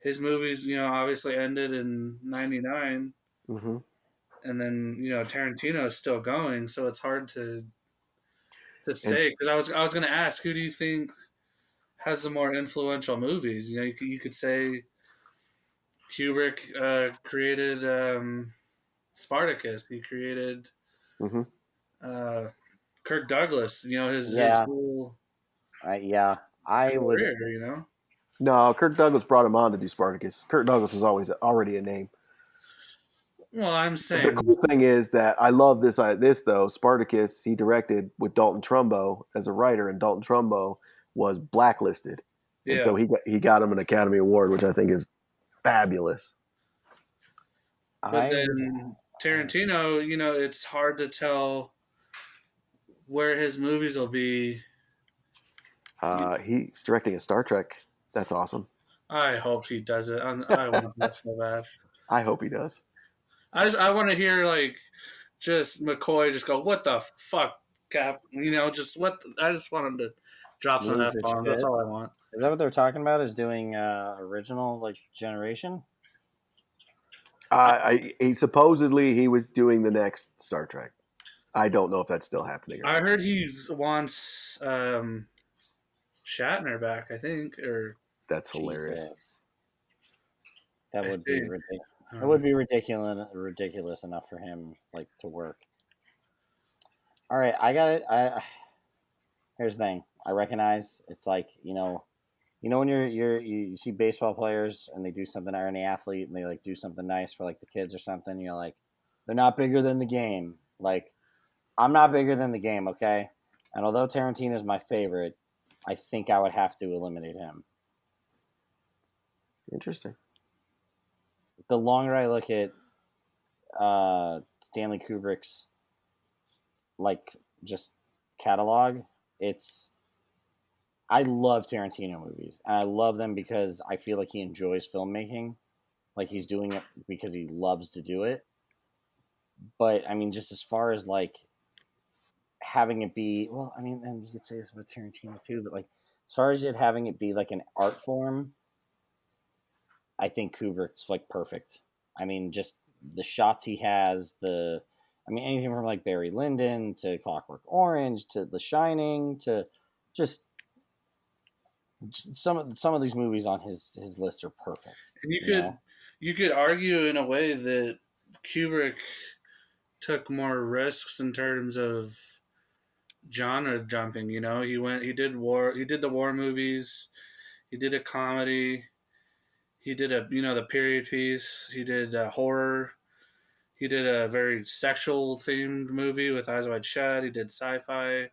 Speaker 3: his movies, obviously ended in '99,
Speaker 2: Mm-hmm.
Speaker 3: and then Tarantino is still going, so it's hard to
Speaker 2: And
Speaker 3: say because I was going to ask who do you think has the more influential movies? You could say Kubrick created Spartacus. He created
Speaker 2: mm-hmm.
Speaker 3: uh, Kirk Douglas. His
Speaker 1: Yeah,
Speaker 3: whole
Speaker 1: yeah. I would.
Speaker 3: career.
Speaker 2: No, Kirk Douglas brought him on to do Spartacus. Kirk Douglas was always already a name.
Speaker 3: Well, I'm
Speaker 2: The
Speaker 3: saying
Speaker 2: cool thing is that I love this though. Spartacus he directed with Dalton Trumbo as a writer, and Dalton Trumbo was blacklisted, and
Speaker 3: yeah,
Speaker 2: so he got him an Academy Award, which I think is fabulous.
Speaker 3: but
Speaker 1: I would.
Speaker 3: then Tarantino, it's hard to tell where his movies will be.
Speaker 2: He's directing a Star Trek. That's awesome.
Speaker 3: I hope he does it. I want that so bad.
Speaker 2: I hope he does.
Speaker 3: I want to hear like just McCoy just go, "What the fuck, Cap?" Just what I just want him to drop some
Speaker 1: Lose
Speaker 3: f
Speaker 1: his
Speaker 3: bombs. That's
Speaker 1: shit.
Speaker 3: all I want.
Speaker 1: Is that what they're talking about? Is doing original like generation?
Speaker 2: He supposedly he was doing the next Star Trek. I don't know if that's still happening or
Speaker 3: I
Speaker 2: not.
Speaker 3: heard he wants Shatner back. I think, or
Speaker 2: That's hilarious.
Speaker 1: Jesus, that
Speaker 3: I
Speaker 1: would be
Speaker 3: think.
Speaker 1: ridiculous. It would be ridiculous enough for him like to work. All right, I got it. Here's the thing. I recognize it's like when you see baseball players and they do something, or any athlete and they like do something nice for like the kids or something. You're like, they're not bigger than the game. Like, I'm not bigger than the game, okay? And although Tarantino is my favorite, I think I would have to eliminate him.
Speaker 2: Interesting.
Speaker 1: The longer I look at Stanley Kubrick's like just catalog, I love Tarantino movies, and I love them because I feel like he enjoys filmmaking, like he's doing it because he loves to do it. But I mean, just as far as like having it be, well, I mean, and you could say this about Tarantino too, but like as far as it having it be like an art form, I think Kubrick's like perfect. I mean, just the shots he has, anything from like Barry Lyndon to Clockwork Orange to The Shining to just some of these movies on his list are perfect.
Speaker 3: And you
Speaker 1: You
Speaker 3: could
Speaker 1: know,
Speaker 3: you could argue in a way that Kubrick took more risks in terms of genre jumping. He did the war movies. He did a comedy. He did the period piece. He did horror. He did a very sexual themed movie with Eyes Wide Shut. He did sci-fi.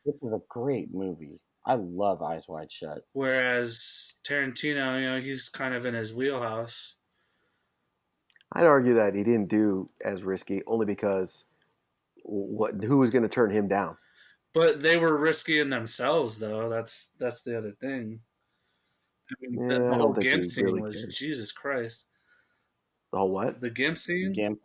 Speaker 1: This is a great movie. I love Eyes Wide Shut.
Speaker 3: Whereas Tarantino, he's kind of in his wheelhouse.
Speaker 2: I'd argue that he didn't do as risky only because who was going to turn him down?
Speaker 3: But they were risky in themselves, though. That's the other thing. I mean,
Speaker 2: Yeah,
Speaker 3: the
Speaker 2: I don't
Speaker 3: whole
Speaker 2: think
Speaker 3: GIMP
Speaker 2: he
Speaker 3: scene
Speaker 2: really
Speaker 3: was
Speaker 2: cared.
Speaker 3: Jesus Christ.
Speaker 2: The whole what?
Speaker 3: The GIMP scene
Speaker 1: Gimp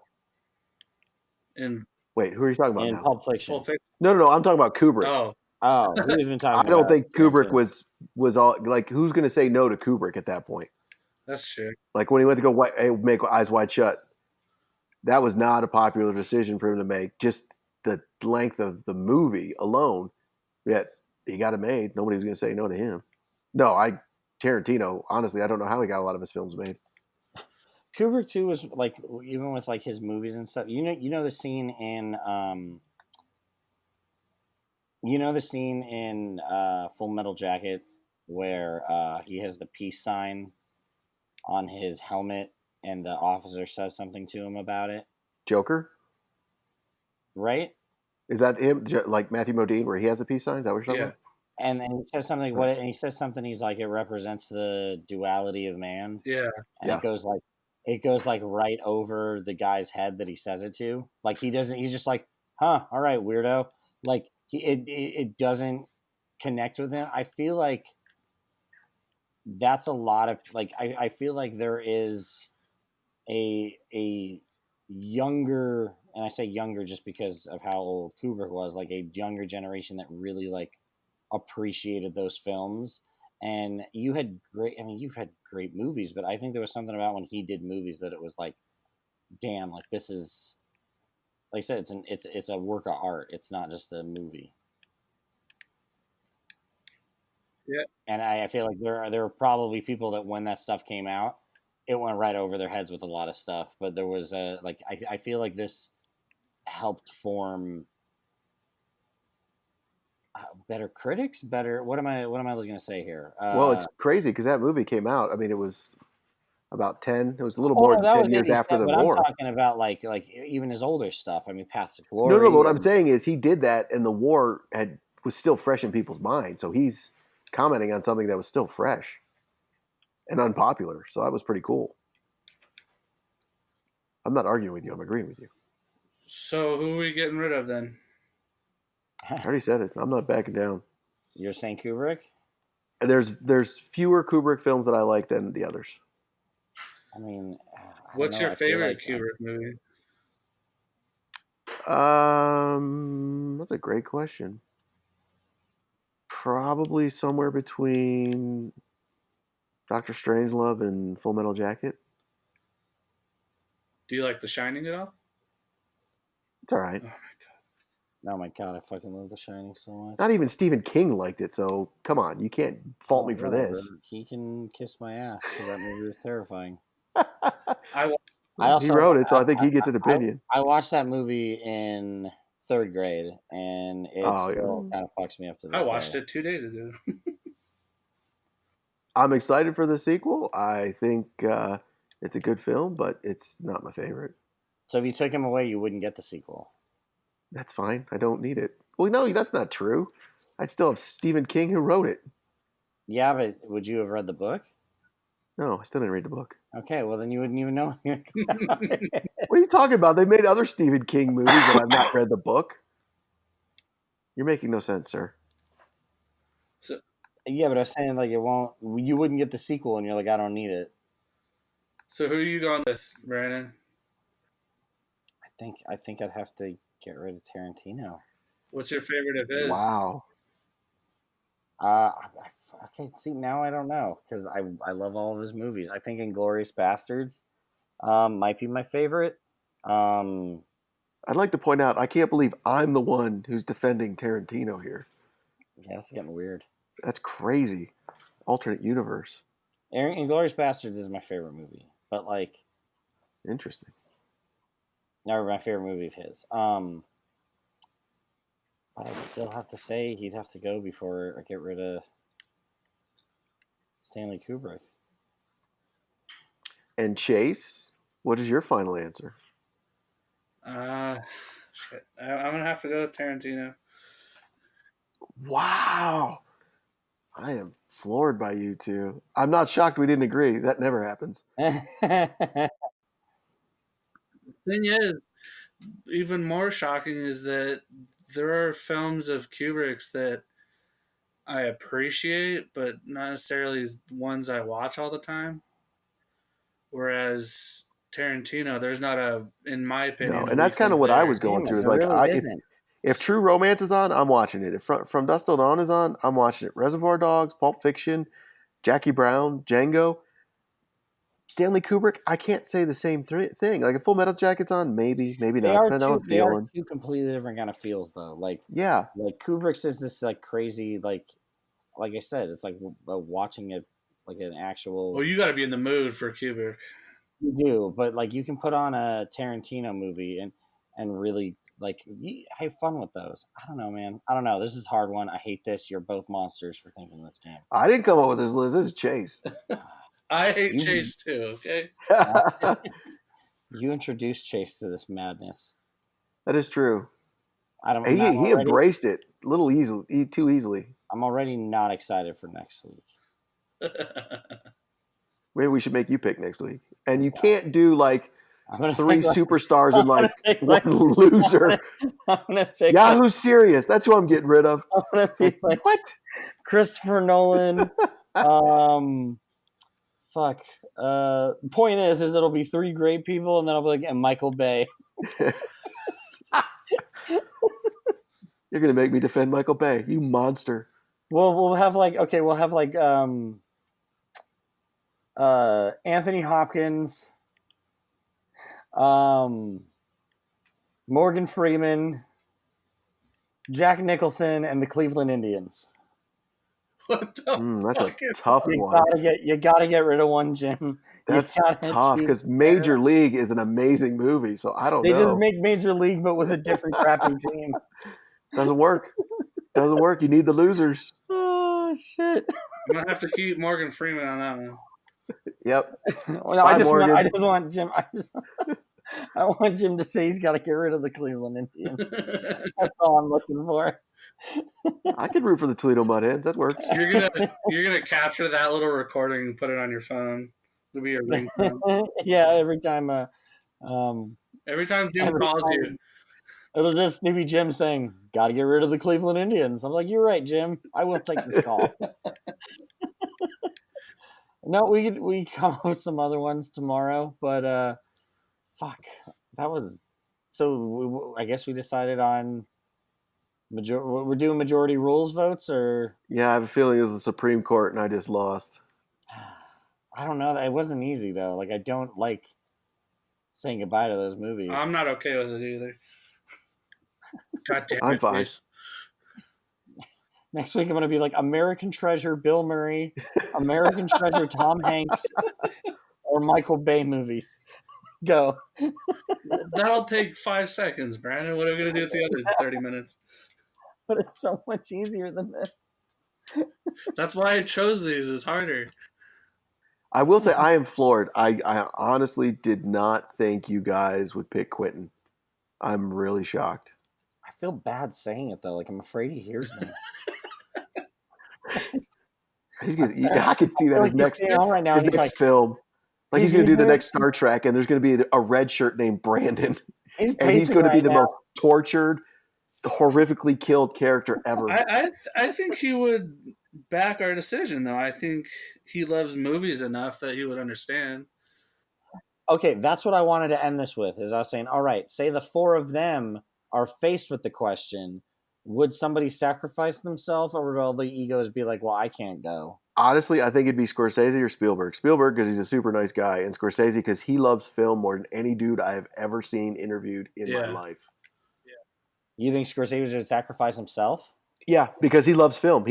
Speaker 3: in
Speaker 2: Wait, who are you talking about
Speaker 1: in
Speaker 2: now?
Speaker 1: Pulp Fiction.
Speaker 3: Pulp Fiction.
Speaker 2: No. I'm talking about Kubrick.
Speaker 3: Oh,
Speaker 1: Oh, we've been
Speaker 2: I
Speaker 1: talking
Speaker 2: don't
Speaker 1: about
Speaker 2: think Kubrick
Speaker 1: Tarantino.
Speaker 2: was all like. Who's going to say no to Kubrick at that point?
Speaker 3: that's true.
Speaker 2: Like when he went to go make Eyes Wide Shut, that was not a popular decision for him to make. Just the length of the movie alone, yet he got it made. Nobody was going to say no to him. No, Tarantino. Honestly, I don't know how he got a lot of his films made.
Speaker 1: Kubrick too was like, even with like his movies and stuff. The scene in Full Metal Jacket where he has the peace sign on his helmet and the officer says something to him about it,
Speaker 2: Joker,
Speaker 1: right?
Speaker 2: is that him? Like Matthew Modine, where he has a peace sign? Is that what you're talking
Speaker 3: Yeah.
Speaker 2: about?
Speaker 1: And then he says something.
Speaker 2: Right.
Speaker 1: And he says something. He's like, it represents the duality of man.
Speaker 3: Yeah.
Speaker 1: And
Speaker 2: Yeah.
Speaker 1: it goes like right over the guy's head that he says it to. Like he doesn't. He's just like, huh, all right, weirdo. Like it doesn't connect with him. I feel like that's a lot of like. I feel like there is a younger, and I say younger just because of how old Kubrick was, like a younger generation that really like appreciated those films. And you've had great movies, but I think there was something about when he did movies that it was like, damn, like this is, like I said, it's a work of art. It's not just a movie.
Speaker 3: Yeah.
Speaker 1: And I feel like there were probably people that when that stuff came out, it went right over their heads with a lot of stuff. But there was I feel like this helped form better critics. Better. What am I looking to say here?
Speaker 2: Well, it's crazy because that movie came out. I mean, it was about 10. It was a little
Speaker 1: Oh
Speaker 2: more
Speaker 1: no,
Speaker 2: than
Speaker 1: that
Speaker 2: 10
Speaker 1: was
Speaker 2: years after
Speaker 1: 87.
Speaker 2: the
Speaker 1: But I'm
Speaker 2: war.
Speaker 1: talking about like even his older stuff. I mean, Paths of
Speaker 2: No,
Speaker 1: Glory.
Speaker 2: but what I'm
Speaker 1: and-
Speaker 2: saying is he did that, and the war was still fresh in people's minds. So he's commenting on something that was still fresh and unpopular. So that was pretty cool. I'm not arguing with you. I'm agreeing with you.
Speaker 3: So who are we getting rid of then?
Speaker 2: I already said it. I'm not backing down.
Speaker 1: You're saying Kubrick?
Speaker 2: There's fewer Kubrick films that I like than the others.
Speaker 1: I mean, I don't
Speaker 3: What's
Speaker 1: know,
Speaker 3: your
Speaker 1: I feel
Speaker 3: favorite
Speaker 1: like,
Speaker 3: Kubrick movie?
Speaker 2: That's a great question. Probably somewhere between Doctor Strangelove and Full Metal Jacket.
Speaker 3: Do you like The Shining at all?
Speaker 2: It's all right.
Speaker 3: Oh my
Speaker 1: oh my god, I fucking love The Shining so much.
Speaker 2: Not even Stephen King liked it, so come on, you can't fault me for
Speaker 1: Whatever.
Speaker 2: this.
Speaker 1: He can kiss my ass because that movie was terrifying.
Speaker 3: I
Speaker 2: He wrote it, so I think he gets an opinion.
Speaker 1: I watched that movie in third grade, and it still kind of fucks me up to this
Speaker 3: watched
Speaker 1: day.
Speaker 3: it 2 days ago.
Speaker 2: I'm excited for the sequel. I think it's a good film, but it's not my favorite.
Speaker 1: So if you took him away, you wouldn't get the sequel.
Speaker 2: That's fine. I don't need it. Well, no, that's not true. I still have Stephen King who wrote it.
Speaker 1: Yeah, but would you have read the book?
Speaker 2: No, I still didn't read the book.
Speaker 1: Okay, well then you wouldn't even know.
Speaker 2: What are you talking about? They made other Stephen King movies, and I've not read the book. You're making no sense, sir.
Speaker 3: So,
Speaker 1: Yeah, but I was saying like you wouldn't get the sequel, and you're like, I don't need it.
Speaker 3: so who are you going with, Brandon?
Speaker 1: I think I'd have to get rid of Tarantino.
Speaker 3: What's your favorite of his?
Speaker 2: Wow.
Speaker 1: Okay, see now I don't know because I love all of his movies. I think Inglourious Bastards might be my favorite.
Speaker 2: I'd like to point out, I can't believe I'm the one who's defending Tarantino here.
Speaker 1: Yeah, that's getting weird.
Speaker 2: That's crazy. Alternate universe.
Speaker 1: Inglourious Bastards is my favorite movie, but like,
Speaker 2: Interesting.
Speaker 1: never my favorite movie of his. But I'd still have to say he'd have to go before I get rid of Stanley Kubrick.
Speaker 2: And Chase, what is your final answer?
Speaker 3: Shit. I'm gonna have to go with Tarantino.
Speaker 2: Wow. I am floored by you two. I'm not shocked we didn't agree. That never happens.
Speaker 3: Thing is, even more shocking is that there are films of Kubrick's that I appreciate, but not necessarily ones I watch all the time. Whereas Tarantino, there's not in my
Speaker 2: No,
Speaker 3: opinion, a
Speaker 2: and that's
Speaker 3: weak
Speaker 2: kind of
Speaker 3: link
Speaker 2: what I
Speaker 3: there.
Speaker 2: was going
Speaker 1: Damn it,
Speaker 2: through. Is
Speaker 1: there
Speaker 2: like,
Speaker 1: really
Speaker 2: if
Speaker 1: isn't.
Speaker 2: True Romance is on, I'm watching it. If From Dusk Till Dawn is on, I'm watching it. Reservoir Dogs, Pulp Fiction, Jackie Brown, Django, Stanley Kubrick. I can't say the same thing. Like, if Full Metal Jacket's on, maybe
Speaker 1: They
Speaker 2: not.
Speaker 1: are
Speaker 2: Depends on how I'm
Speaker 1: they are
Speaker 2: feeling.
Speaker 1: two completely different kind of feels though.
Speaker 2: Yeah,
Speaker 1: Like Kubrick's is this like crazy like I said, it's like watching it like an actual.
Speaker 3: Well, you got to be in the mood for Kubrick.
Speaker 1: You do, but like you can put on a Tarantino movie and really like have fun with those. I don't know, man. I don't know. This is a hard one. I hate this. You're both monsters for thinking this game.
Speaker 2: I didn't come up with this list. This is Chase.
Speaker 3: I hate
Speaker 1: You-
Speaker 3: Chase too. Okay.
Speaker 1: You introduced Chase to this madness.
Speaker 2: That is true.
Speaker 1: I don't.
Speaker 2: He embraced it a little easily, too easily.
Speaker 1: I'm already not excited for next week.
Speaker 2: Maybe we should make you pick next week. And you can't do like
Speaker 1: I'm gonna
Speaker 2: 3
Speaker 1: pick, like,
Speaker 2: superstars
Speaker 1: I'm
Speaker 2: and like
Speaker 1: pick,
Speaker 2: one loser.
Speaker 1: I'm gonna pick
Speaker 2: Yahoo's serious. That's who I'm getting rid of.
Speaker 1: I'm gonna pick like
Speaker 2: What?
Speaker 1: Christopher Nolan. Fuck. Point is it'll be 3 great people, and then I'll be like, and Michael Bay.
Speaker 2: You're gonna make me defend Michael Bay, you monster.
Speaker 1: We'll have like Anthony Hopkins, Morgan Freeman, Jack Nicholson, and the Cleveland Indians.
Speaker 3: What the
Speaker 2: That's a
Speaker 3: fuck is
Speaker 2: tough
Speaker 1: You
Speaker 2: one.
Speaker 1: gotta get rid of one, Jim.
Speaker 2: That's tough because Major League is an amazing movie. So I don't
Speaker 1: They
Speaker 2: know.
Speaker 1: just make Major League, but with a different crappy team.
Speaker 2: Doesn't work. Doesn't work. You need the losers.
Speaker 1: Oh shit!
Speaker 3: I'm gonna have to keep Morgan Freeman on that one.
Speaker 2: Yep.
Speaker 1: Well, no,
Speaker 2: Bye,
Speaker 1: I just
Speaker 2: Morgan.
Speaker 1: want Jim. I want Jim to say he's got to get rid of the Cleveland Indians. That's all I'm looking for.
Speaker 2: I could root for the Toledo Mudhens. That works.
Speaker 3: You're gonna capture that little recording and put it on your phone. It'll be your ringtone.
Speaker 1: Yeah, every time.
Speaker 3: Every time Jim
Speaker 1: Every
Speaker 3: calls
Speaker 1: time.
Speaker 3: you,
Speaker 1: It'll just be Jim saying, "Got to get rid of the Cleveland Indians." I'm like, "You're right, Jim. I will take this call." No, we come up with some other ones tomorrow, but fuck, that was so. I guess we decided on we're doing majority rules votes, or
Speaker 2: Yeah, I have a feeling it was the Supreme Court and I just lost.
Speaker 1: I don't know. It wasn't easy though. Like I don't like saying goodbye to those movies.
Speaker 3: I'm not okay with it either. God damn it,
Speaker 2: I'm fine.
Speaker 3: Chase.
Speaker 1: Next week I'm gonna be like American Treasure, Bill Murray, American Treasure, Tom Hanks, or Michael Bay movies. Go.
Speaker 3: That'll take 5 seconds, Brandon. What are we gonna do with the other 30 minutes?
Speaker 1: But it's so much easier than this.
Speaker 3: That's why I chose these. It's harder.
Speaker 2: I will say I am floored. I honestly did not think you guys would pick Quentin. I'm really shocked.
Speaker 1: I feel bad saying it though. Like I'm afraid he hears me.
Speaker 2: I could see that
Speaker 1: Like
Speaker 2: his
Speaker 1: he's
Speaker 2: next
Speaker 1: staying on right now.
Speaker 2: his
Speaker 1: And he's
Speaker 2: next
Speaker 1: like,
Speaker 2: film. Like he's
Speaker 1: he's
Speaker 2: going to do the
Speaker 1: here.
Speaker 2: next Star Trek, and there's going to be a red shirt named Brandon,
Speaker 1: he's
Speaker 2: and he's
Speaker 1: pacing
Speaker 2: going to be
Speaker 1: right
Speaker 2: the
Speaker 1: now.
Speaker 2: most tortured, horrifically killed character ever.
Speaker 3: I think he would back our decision, though. I think he loves movies enough that he would understand.
Speaker 1: Okay, that's what I wanted to end this with. Is I was saying, all right, say the 4 of them are faced with the question: would somebody sacrifice themselves, or would all the egos be like, "Well, I can't go"?
Speaker 2: Honestly, I think it'd be Scorsese or Spielberg. Spielberg because he's a super nice guy, and Scorsese because he loves film more than any dude I have ever seen interviewed in my life.
Speaker 1: You think Scorsese would sacrifice himself?
Speaker 2: Yeah, because he loves film.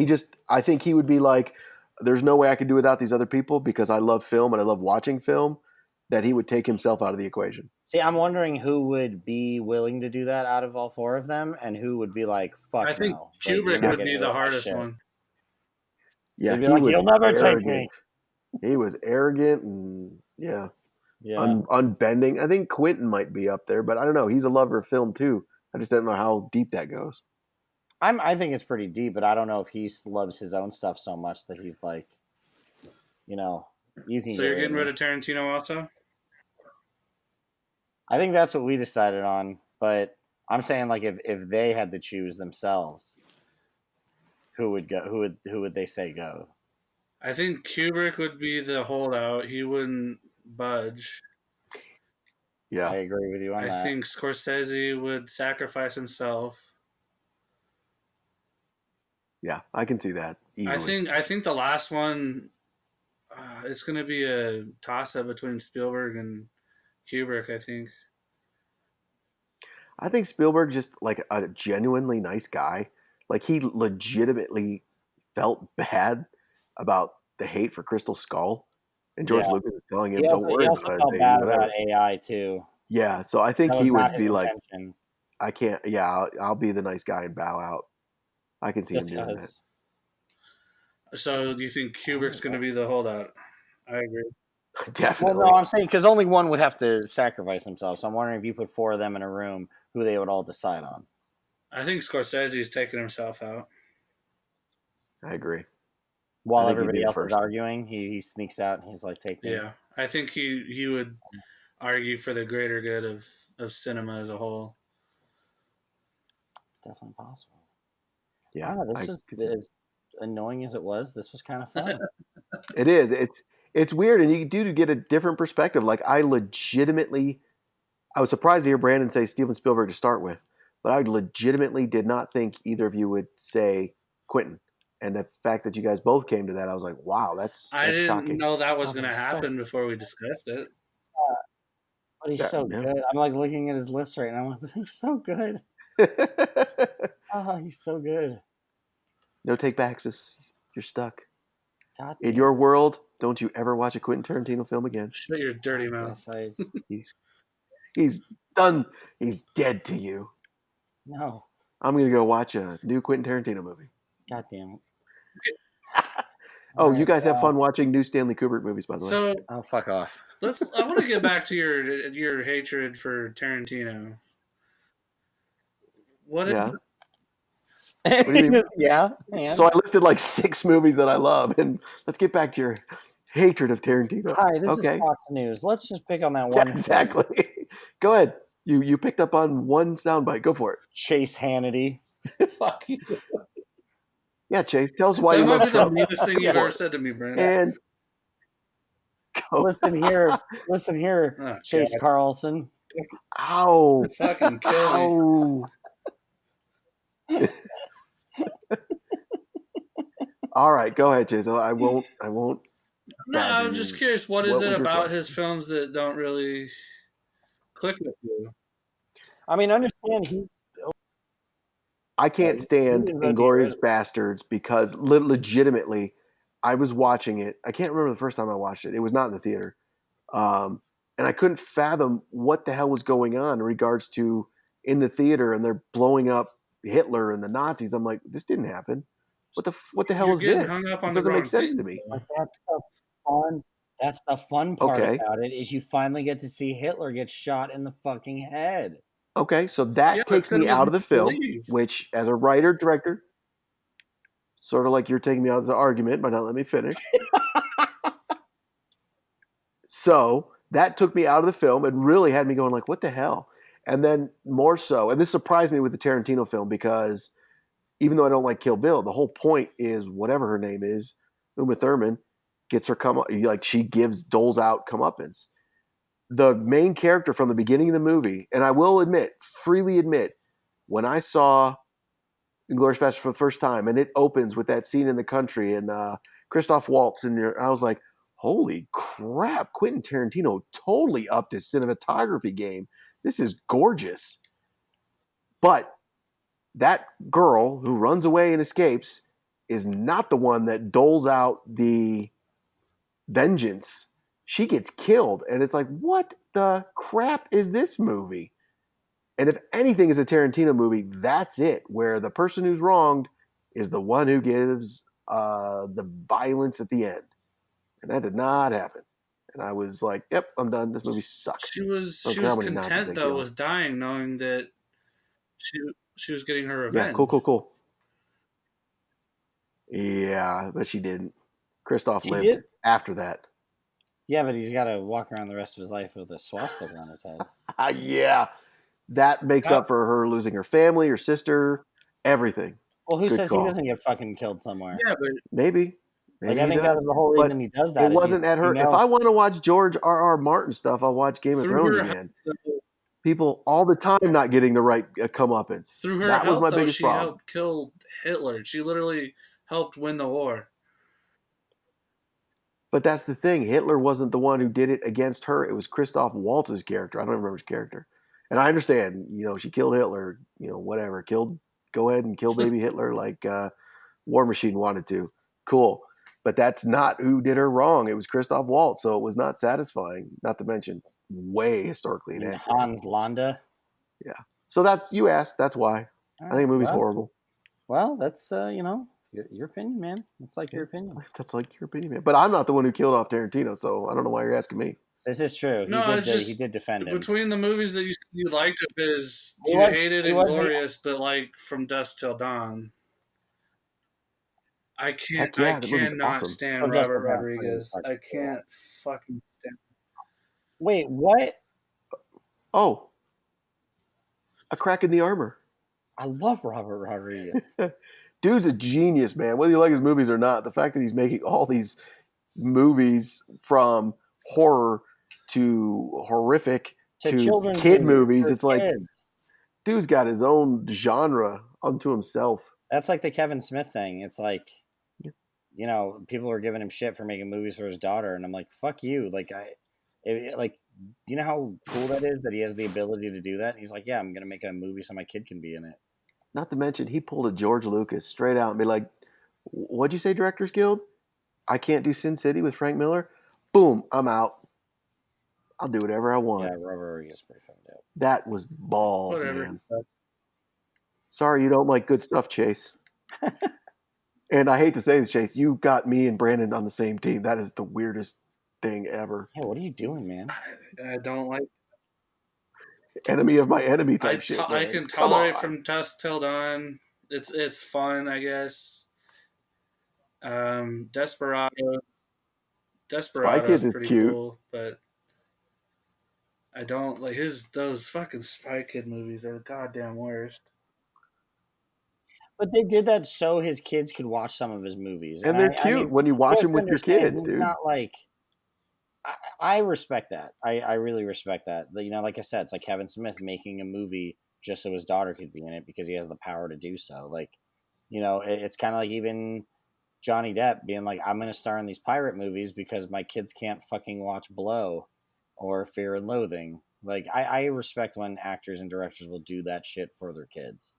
Speaker 2: I think he would be like, there's no way I could do without these other people because I love film and I love watching film. that he would take himself out of the equation.
Speaker 1: See, I'm wondering who would be willing to do that out of all four of them, and who would be like, "Fuck
Speaker 3: I think
Speaker 1: no!" Like, you're
Speaker 3: Kubrick
Speaker 1: not
Speaker 3: would
Speaker 1: getting
Speaker 3: be
Speaker 1: rid
Speaker 3: the
Speaker 1: of my
Speaker 3: hardest
Speaker 1: shit.
Speaker 3: one.
Speaker 2: Yeah,
Speaker 1: He'd be
Speaker 2: he
Speaker 1: like,
Speaker 2: was
Speaker 1: "You'll never take
Speaker 2: arrogant.
Speaker 1: me."
Speaker 2: He was arrogant and
Speaker 1: Yeah.
Speaker 2: unbending. I think Quentin might be up there, but I don't know. He's a lover of film too. I just don't know how deep that goes.
Speaker 1: I think it's pretty deep, but I don't know if he loves his own stuff so much that he's like, you can.
Speaker 3: So
Speaker 1: get
Speaker 3: you're
Speaker 1: rid
Speaker 3: getting
Speaker 1: of
Speaker 3: rid of Tarantino also?
Speaker 1: I think that's what we decided on, but I'm saying like if they had to choose themselves, who would go? Who would they say go?
Speaker 3: I think Kubrick would be the holdout. He wouldn't budge.
Speaker 2: Yeah,
Speaker 1: I agree with you on
Speaker 3: I
Speaker 1: that.
Speaker 3: think Scorsese would sacrifice himself.
Speaker 2: yeah, I can see that easily.
Speaker 3: I think the last one, it's going to be a toss up between Spielberg and Kubrick.
Speaker 2: I think Spielberg just like a genuinely nice guy. Like he legitimately felt bad about the hate for Crystal Skull, and George
Speaker 1: Yeah.
Speaker 2: Lucas is telling him,
Speaker 1: He
Speaker 2: "Don't
Speaker 1: also,
Speaker 2: worry
Speaker 1: he also
Speaker 2: about it,
Speaker 1: felt
Speaker 2: baby."
Speaker 1: bad
Speaker 2: Whatever.
Speaker 1: about AI too.
Speaker 2: Yeah, so I think
Speaker 1: That was
Speaker 2: he
Speaker 1: not
Speaker 2: would
Speaker 1: his
Speaker 2: be like,
Speaker 1: intention.
Speaker 2: "I can't. Yeah, I'll be the nice guy and bow out." I can see him
Speaker 1: Just
Speaker 2: doing that.
Speaker 3: So do you think Kubrick's going to be the holdout? I agree.
Speaker 1: Well,
Speaker 2: Definitely.
Speaker 1: no, I'm saying because only one would have to sacrifice himself. So I'm wondering if you put four of them in a room, who they would all decide on.
Speaker 3: I think Scorsese's taking himself out.
Speaker 2: I agree.
Speaker 1: While
Speaker 2: I think he'd be
Speaker 1: everybody
Speaker 2: the
Speaker 1: else is
Speaker 2: first.
Speaker 1: arguing, he sneaks out and he's like, "Take me."
Speaker 3: Yeah, I think he would argue for the greater good of cinema as a whole.
Speaker 1: It's definitely possible.
Speaker 2: Yeah,
Speaker 1: This was as annoying as it was. This was kind of fun.
Speaker 2: it is. It's weird, and you do get a different perspective. Like I was surprised to hear Brandon say Steven Spielberg to start with, but I legitimately did not think either of you would say Quentin. And the fact that you guys both came to that, I was like, wow, that's
Speaker 3: I didn't
Speaker 2: shocking.
Speaker 3: know that was
Speaker 1: Oh,
Speaker 3: going to
Speaker 1: he's
Speaker 3: happen before we discussed it.
Speaker 1: But he's
Speaker 2: Yeah,
Speaker 1: so
Speaker 2: yeah.
Speaker 1: good. I'm like looking at his list right now. I'm like, he's so good. Oh, he's so good.
Speaker 2: No take backs. You're stuck.
Speaker 1: God
Speaker 2: In
Speaker 1: damn.
Speaker 2: your world, don't you ever watch a Quentin Tarantino film again.
Speaker 3: Shut your dirty mouth.
Speaker 1: Yes,
Speaker 2: He's done. He's dead to you.
Speaker 1: no.
Speaker 2: I'm gonna go watch a new Quentin Tarantino movie.
Speaker 1: God damn it.
Speaker 2: Oh, you guys have fun watching new Stanley Kubrick movies, by the way.
Speaker 3: So
Speaker 1: Oh, fuck off.
Speaker 3: I want to get back to your hatred for Tarantino. What?
Speaker 2: Yeah. What do you mean?
Speaker 1: Yeah. Man.
Speaker 2: So I listed like 6 movies that I love, and let's get back to your hatred of Tarantino.
Speaker 1: Hi, this
Speaker 2: Okay.
Speaker 1: is Fox News. Let's just pick on that
Speaker 2: Yeah,
Speaker 1: one.
Speaker 2: exactly. Go ahead. You picked up on one soundbite. Go for it.
Speaker 1: Chase Hannity.
Speaker 3: Fuck you.
Speaker 2: Yeah, Chase. Tell us why
Speaker 3: That
Speaker 2: you
Speaker 3: might
Speaker 2: love
Speaker 3: be the
Speaker 2: Trump.
Speaker 3: meanest thing you've
Speaker 2: Go
Speaker 3: ever
Speaker 2: for it.
Speaker 3: said to me, Brandon.
Speaker 2: And go.
Speaker 1: Listen here,
Speaker 3: Oh,
Speaker 1: Chase
Speaker 3: God.
Speaker 1: Carlson.
Speaker 2: Ow.
Speaker 3: Fucking kill me.
Speaker 2: Ow. All right, go ahead, Chase. I won't.
Speaker 3: No, I'm just curious. What is
Speaker 2: What
Speaker 3: it
Speaker 2: was your
Speaker 3: about
Speaker 2: question?
Speaker 3: his films that don't really click with you?
Speaker 1: I mean, understand
Speaker 2: I can't stand Inglourious Bastards because legitimately, I was watching it. I can't remember the first time I watched it. It was not in the theater, and I couldn't fathom what the hell was going on in regards to in the theater, and they're blowing up Hitler and the Nazis. I'm like, this didn't happen. What the hell
Speaker 3: You're
Speaker 2: is
Speaker 3: getting
Speaker 2: this?
Speaker 3: hung up on
Speaker 2: This
Speaker 3: the
Speaker 2: doesn't
Speaker 3: wrong
Speaker 2: make sense
Speaker 3: thing.
Speaker 2: to me.
Speaker 1: But that's the fun part
Speaker 2: Okay.
Speaker 1: about it is you finally get to see Hitler get shot in the fucking head.
Speaker 2: Okay, so that takes
Speaker 3: then
Speaker 2: me
Speaker 3: it was
Speaker 2: out of the film,
Speaker 3: believe.
Speaker 2: which, as a writer director, sort of like you're taking me out of the argument by not letting me finish. So that took me out of the film and really had me going like, what the hell? And then more so, and this surprised me with the Tarantino film because even though I don't like Kill Bill, the whole point is whatever her name is, Uma Thurman, gets her she doles out comeuppance. The main character from the beginning of the movie, and I will freely admit, when I saw Inglourious Basterds for the first time, and it opens with that scene in the country and Christoph Waltz, and I was like, holy crap, Quentin Tarantino totally upped his cinematography game. This is gorgeous. But that girl who runs away and escapes is not the one that doles out the vengeance. she gets killed, and it's like, what the crap is this movie? And if anything is a Tarantino movie, that's it, where the person who's wronged is the one who gives the violence at the end. And that did not happen. And I was like, yep, I'm done. This movie sucks. I don't
Speaker 3: She
Speaker 2: care how
Speaker 3: was
Speaker 2: many Nazis
Speaker 3: content
Speaker 2: they
Speaker 3: though
Speaker 2: kill.
Speaker 3: with dying, knowing that she she was getting her
Speaker 2: Yeah,
Speaker 3: revenge.
Speaker 2: cool. Yeah, but she didn't. Christoph
Speaker 1: She
Speaker 2: lived
Speaker 1: did.
Speaker 2: after that.
Speaker 1: Yeah, but he's got to walk around the rest of his life with a swastika on his head.
Speaker 2: Yeah, that makes up for her losing her family, her sister, everything.
Speaker 1: Well, who
Speaker 2: Good
Speaker 1: says he
Speaker 2: call.
Speaker 1: doesn't get fucking killed somewhere?
Speaker 3: Yeah, but
Speaker 2: Maybe
Speaker 1: Like, I
Speaker 2: he
Speaker 1: think that
Speaker 2: does.
Speaker 1: was the whole
Speaker 2: But
Speaker 1: reason he does
Speaker 2: it
Speaker 1: that. Is
Speaker 2: wasn't at her.
Speaker 1: you
Speaker 2: If
Speaker 1: know,
Speaker 2: I want to watch George R.R. Martin stuff, I'll watch Game of
Speaker 3: through
Speaker 2: Thrones
Speaker 3: her
Speaker 2: again.
Speaker 3: help,
Speaker 2: People all the time not getting the right comeuppance.
Speaker 3: through her
Speaker 2: That was
Speaker 3: help
Speaker 2: my
Speaker 3: though,
Speaker 2: biggest
Speaker 3: she
Speaker 2: problem.
Speaker 3: helped kill Hitler. She literally helped win the war.
Speaker 2: But that's the thing. Hitler wasn't the one who did it against her. It was Christoph Waltz's character. I don't remember his character. And I understand, she killed Hitler, whatever. Go ahead and kill baby Hitler like War Machine wanted to. Cool. But that's not who did her wrong. It was Christoph Waltz. So it was not satisfying, not to mention way historically
Speaker 1: and
Speaker 2: inaccurate.
Speaker 1: Hans Landa.
Speaker 2: Yeah. So you asked. That's why. I think the movie's horrible.
Speaker 1: Well, that's your opinion, man. It's like your opinion.
Speaker 2: That's like your opinion, man. But I'm not the one who killed off Tarantino, so I don't know why you're asking me.
Speaker 1: This is true. He did defend him.
Speaker 3: Between the movies that you liked of his, you hated Inglorious, but like From Dusk Till Dawn. I cannot stand Robert Rodriguez. I can't fucking stand him.
Speaker 1: Wait, what?
Speaker 2: Oh, A Crack in the Armor.
Speaker 1: I love Robert Rodriguez.
Speaker 2: Dude's a genius, man. Whether you like his movies or not, the fact that he's making all these movies from horror to horrific to kid movies, it's like, dude's got his own genre unto himself.
Speaker 1: That's like the Kevin Smith thing. It's like, people are giving him shit for making movies for his daughter, and I'm like, fuck you. Like, you know how cool that is that he has the ability to do that? And he's like, yeah, I'm gonna make a movie so my kid can be in it.
Speaker 2: Not to mention, he pulled a George Lucas straight out and be like, what'd you say, Directors Guild? I can't do Sin City with Frank Miller? Boom, I'm out. I'll do whatever I want.
Speaker 1: Yeah, Robert Rodriguez is pretty fucking dope.
Speaker 2: That was balls,
Speaker 3: Whatever.
Speaker 2: man. Sorry you don't like good stuff, Chase. And I hate to say this, Chase, you got me and Brandon on the same team. That is the weirdest thing ever.
Speaker 1: Yeah, what are you doing, man?
Speaker 3: I don't like
Speaker 2: enemy of my enemy type shit.
Speaker 3: I can tolerate From Dusk Till Dawn. It's fun, I guess. Desperado is pretty cute. Cool, but I don't like those fucking Spy Kid movies are the goddamn worst.
Speaker 1: But they did that so his kids could watch some of his movies,
Speaker 2: and they're cute when you watch them with your kids, dude.
Speaker 1: Not like I respect that. I really respect that. Like I said, it's like Kevin Smith making a movie just so his daughter could be in it because he has the power to do so. Like, it's kind of like even Johnny Depp being like, I'm going to star in these pirate movies because my kids can't fucking watch Blow or Fear and Loathing. Like, I respect when actors and directors will do that shit for their kids.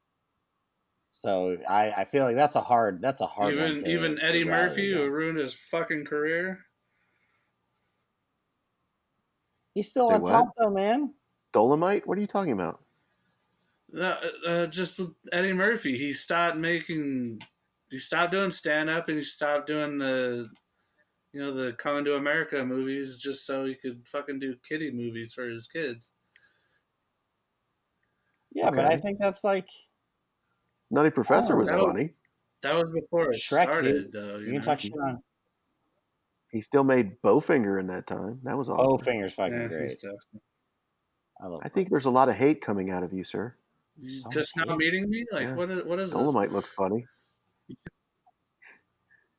Speaker 1: So I feel like that's a hard
Speaker 3: even Eddie Murphy, who ruined his fucking career.
Speaker 1: He's still on top though, man.
Speaker 2: Dolomite? What are you talking about?
Speaker 3: Just with Eddie Murphy, he stopped doing stand up and he stopped doing the Coming to America movies just so he could fucking do kiddie movies for his kids.
Speaker 1: Yeah, okay. But I think that's like
Speaker 2: Nutty Professor was funny.
Speaker 3: That was before it started, though.
Speaker 1: You can talk shit on.
Speaker 2: He still made Bowfinger in that time. That was awesome.
Speaker 1: Bowfinger's fucking great.
Speaker 2: I think there's a lot of hate coming out of you, sir.
Speaker 3: You just now meeting me? Like, what is
Speaker 2: Dolomite
Speaker 3: this?
Speaker 2: looks funny.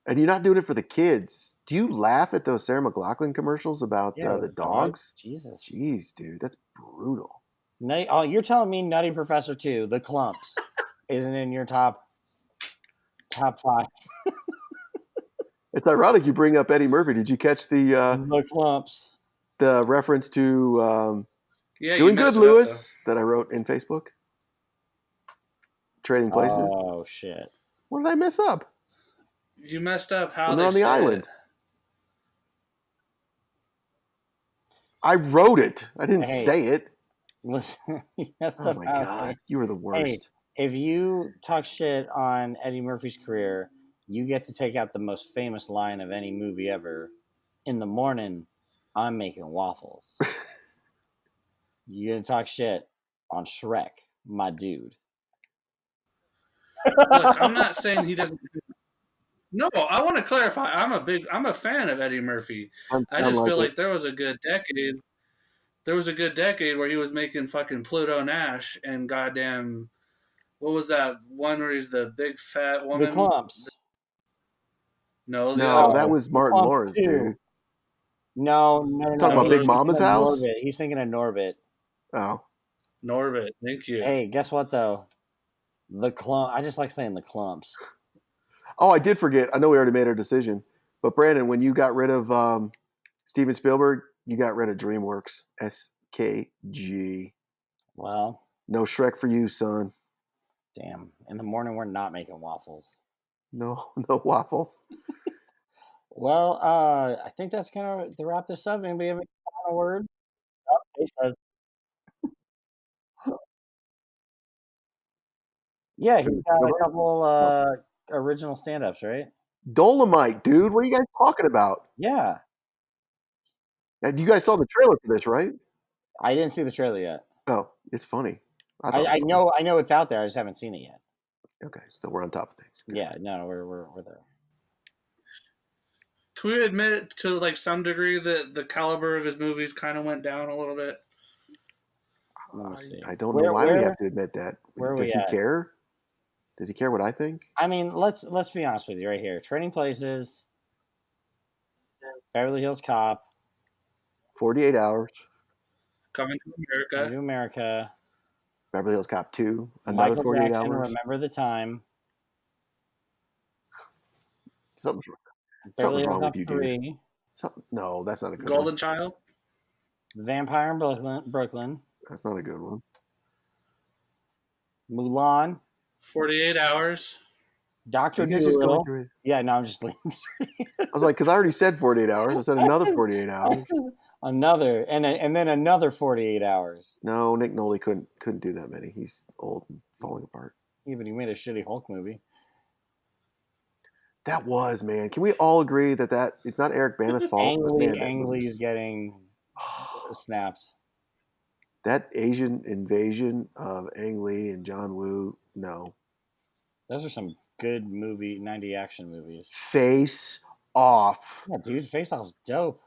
Speaker 2: And you're not doing it for the kids. Do you laugh at those Sarah McLachlan commercials about the dogs?
Speaker 1: Jesus.
Speaker 2: Jeez, dude. That's brutal.
Speaker 1: You're telling me Nutty Professor 2, The Clumps, isn't in your top 5?
Speaker 2: It's ironic you bring up Eddie Murphy. Did you catch
Speaker 1: The Clumps?
Speaker 2: The reference to Doing Good, Lewis, that I wrote in Facebook? Trading Places.
Speaker 1: Oh, shit.
Speaker 2: What did I mess up?
Speaker 3: You messed up how
Speaker 2: they're on the island. I wrote it. I didn't
Speaker 1: Hey.
Speaker 2: say it.
Speaker 1: Listen, yes,
Speaker 2: Oh my God, you were the worst.
Speaker 1: Hey, if you talk shit on Eddie Murphy's career, you get to take out the most famous line of any movie ever. In the morning, I'm making waffles. You gonna talk shit on Shrek, my dude.
Speaker 3: Look, I'm not saying he doesn't. No, I want to clarify. I'm a fan of Eddie Murphy. I
Speaker 2: Sound
Speaker 3: just
Speaker 2: like
Speaker 3: feel
Speaker 2: it.
Speaker 3: like there was a good decade. There was a good decade where he was making fucking Pluto Nash and goddamn, what was that one where he's the big fat
Speaker 1: The
Speaker 3: woman?
Speaker 1: Clumps.
Speaker 3: No, the other
Speaker 2: No, that
Speaker 3: one.
Speaker 2: was Martin
Speaker 1: Clumps
Speaker 2: Lawrence,
Speaker 1: 2.
Speaker 2: dude.
Speaker 1: No.
Speaker 2: Talking about
Speaker 3: No,
Speaker 2: Big
Speaker 1: He's thinking
Speaker 2: Mama's
Speaker 1: of
Speaker 2: house?
Speaker 1: Norbit. He's thinking of Norbit.
Speaker 2: Oh,
Speaker 3: Norbit. Thank you.
Speaker 1: Hey, guess what though? The clump. I just like saying the Clumps.
Speaker 2: I did forget. I know we already made our decision, but Brandon, when you got rid of Steven Spielberg, you got rid of DreamWorks. SKG.
Speaker 1: Well,
Speaker 2: No Shrek for you, son.
Speaker 1: damn. In the morning, we're not making waffles.
Speaker 2: No waffles.
Speaker 1: Well, I think that's gonna to wrap this up. Anybody have any final word? Oh, he says, yeah, he's got a couple original stand-ups, right?
Speaker 2: Dolomite, dude. What are you guys talking about?
Speaker 1: Yeah,
Speaker 2: You guys saw the trailer for this, right?
Speaker 1: I didn't see the trailer yet.
Speaker 2: Oh, it's funny. I thought it
Speaker 1: I
Speaker 2: was
Speaker 1: know it's out there. I just haven't seen it yet.
Speaker 2: funny. Okay, so we're on top of things. Good.
Speaker 1: Yeah, no, we're there.
Speaker 3: Can we admit to like some degree that the caliber of his movies kind of went down a little bit?
Speaker 1: Let me see.
Speaker 2: I don't know why we have to admit that.
Speaker 1: Where are
Speaker 2: Does
Speaker 1: we
Speaker 2: he
Speaker 1: at?
Speaker 2: care? Does he care what I think?
Speaker 1: I mean, let's be honest with you right here. Trading Places, Beverly Hills Cop,
Speaker 2: 48 Hours,
Speaker 3: Coming to America.
Speaker 1: New America,
Speaker 2: Beverly Hills Cop 2, another
Speaker 1: Michael
Speaker 2: 48
Speaker 1: Jackson,
Speaker 2: hours.
Speaker 1: Remember the Time,
Speaker 2: Something's
Speaker 1: Beverly Hills
Speaker 2: wrong
Speaker 1: Cop
Speaker 2: with you,
Speaker 1: 3,
Speaker 2: dude. No, that's not a good
Speaker 3: Golden
Speaker 2: one.
Speaker 3: Child.
Speaker 1: Vampire in Brooklyn,
Speaker 2: That's not a good one.
Speaker 1: Mulan,
Speaker 3: 48 Hours.
Speaker 1: Doctor
Speaker 2: You guys just going
Speaker 1: Dolittle.
Speaker 2: through it.
Speaker 1: Yeah, no, I'm just
Speaker 2: I was like, because I already said 48 hours. I said another 48 hours.
Speaker 1: another and then another 48 hours.
Speaker 2: No, Nick Nolte couldn't do that many. He's old and falling apart.
Speaker 1: Yeah, but he made a shitty Hulk movie.
Speaker 2: That was, man. Can we all agree that it's not Eric Bana's fault? But man,
Speaker 1: Ang Lee's getting snapped.
Speaker 2: that Asian invasion of Ang Lee and John Woo, no.
Speaker 1: Those are some good 90 action movies.
Speaker 2: Face Off.
Speaker 1: Yeah, dude, Face Off's dope.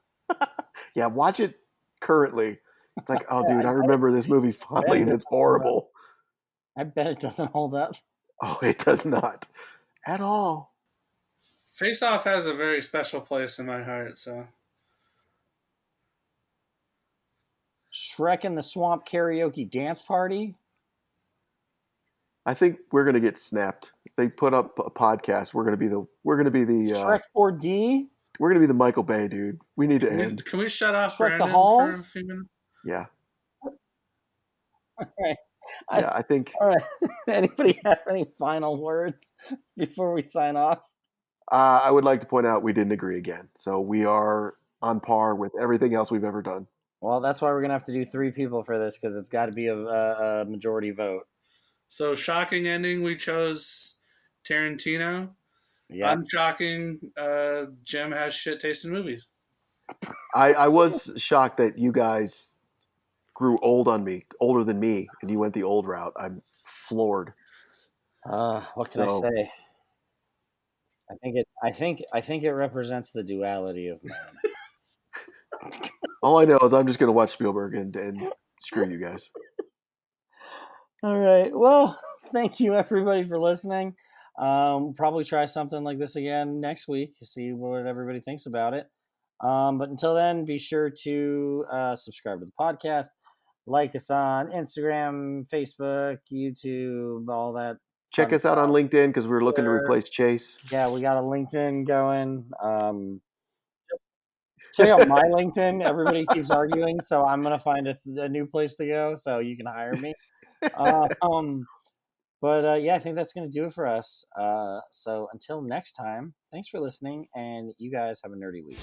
Speaker 2: Yeah, watch it currently. It's like, oh, dude, I remember this movie fondly, and it's horrible.
Speaker 1: I bet it doesn't hold up.
Speaker 2: Oh, it does not at all.
Speaker 3: Face Off has a very special place in my heart. So
Speaker 1: Shrek in the Swamp Karaoke Dance Party.
Speaker 2: I think we're gonna get snapped. If they put up a podcast, we're gonna be the
Speaker 1: Shrek 4D.
Speaker 2: We're gonna be the Michael Bay, dude. We need to end.
Speaker 3: Can we shut off
Speaker 1: Shrek the
Speaker 3: Brandon
Speaker 1: Halls?
Speaker 3: for a few minutes?
Speaker 2: Yeah.
Speaker 1: All right.
Speaker 2: I think.
Speaker 1: All right. Anybody have any final words before we sign off?
Speaker 2: I would like to point out we didn't agree again, so we are on par with everything else we've ever done.
Speaker 1: Well, that's why we're gonna have to do 3 people for this because it's got to be a majority vote.
Speaker 3: So shocking ending. We chose Tarantino.
Speaker 1: Yeah.
Speaker 3: Unshocking. Jim has shit taste in movies.
Speaker 2: I was shocked that you guys grew older than me, and you went the old route. I'm floored.
Speaker 1: What can I say? I think it represents the duality of man.
Speaker 2: All I know is I'm just going to watch Spielberg and screw you guys.
Speaker 1: All right. Well, thank you everybody for listening. Probably try something like this again next week to see what everybody thinks about it. But until then, be sure to subscribe to the podcast, like us on Instagram, Facebook, YouTube, all that.
Speaker 2: Check us out on LinkedIn because we're looking to replace Chase.
Speaker 1: Yeah, we got a LinkedIn going. Check out my LinkedIn. Everybody keeps arguing, so I'm gonna find a new place to go so you can hire me. But yeah, I think that's gonna do it for us. So until next time, thanks for listening, and you guys have a nerdy week.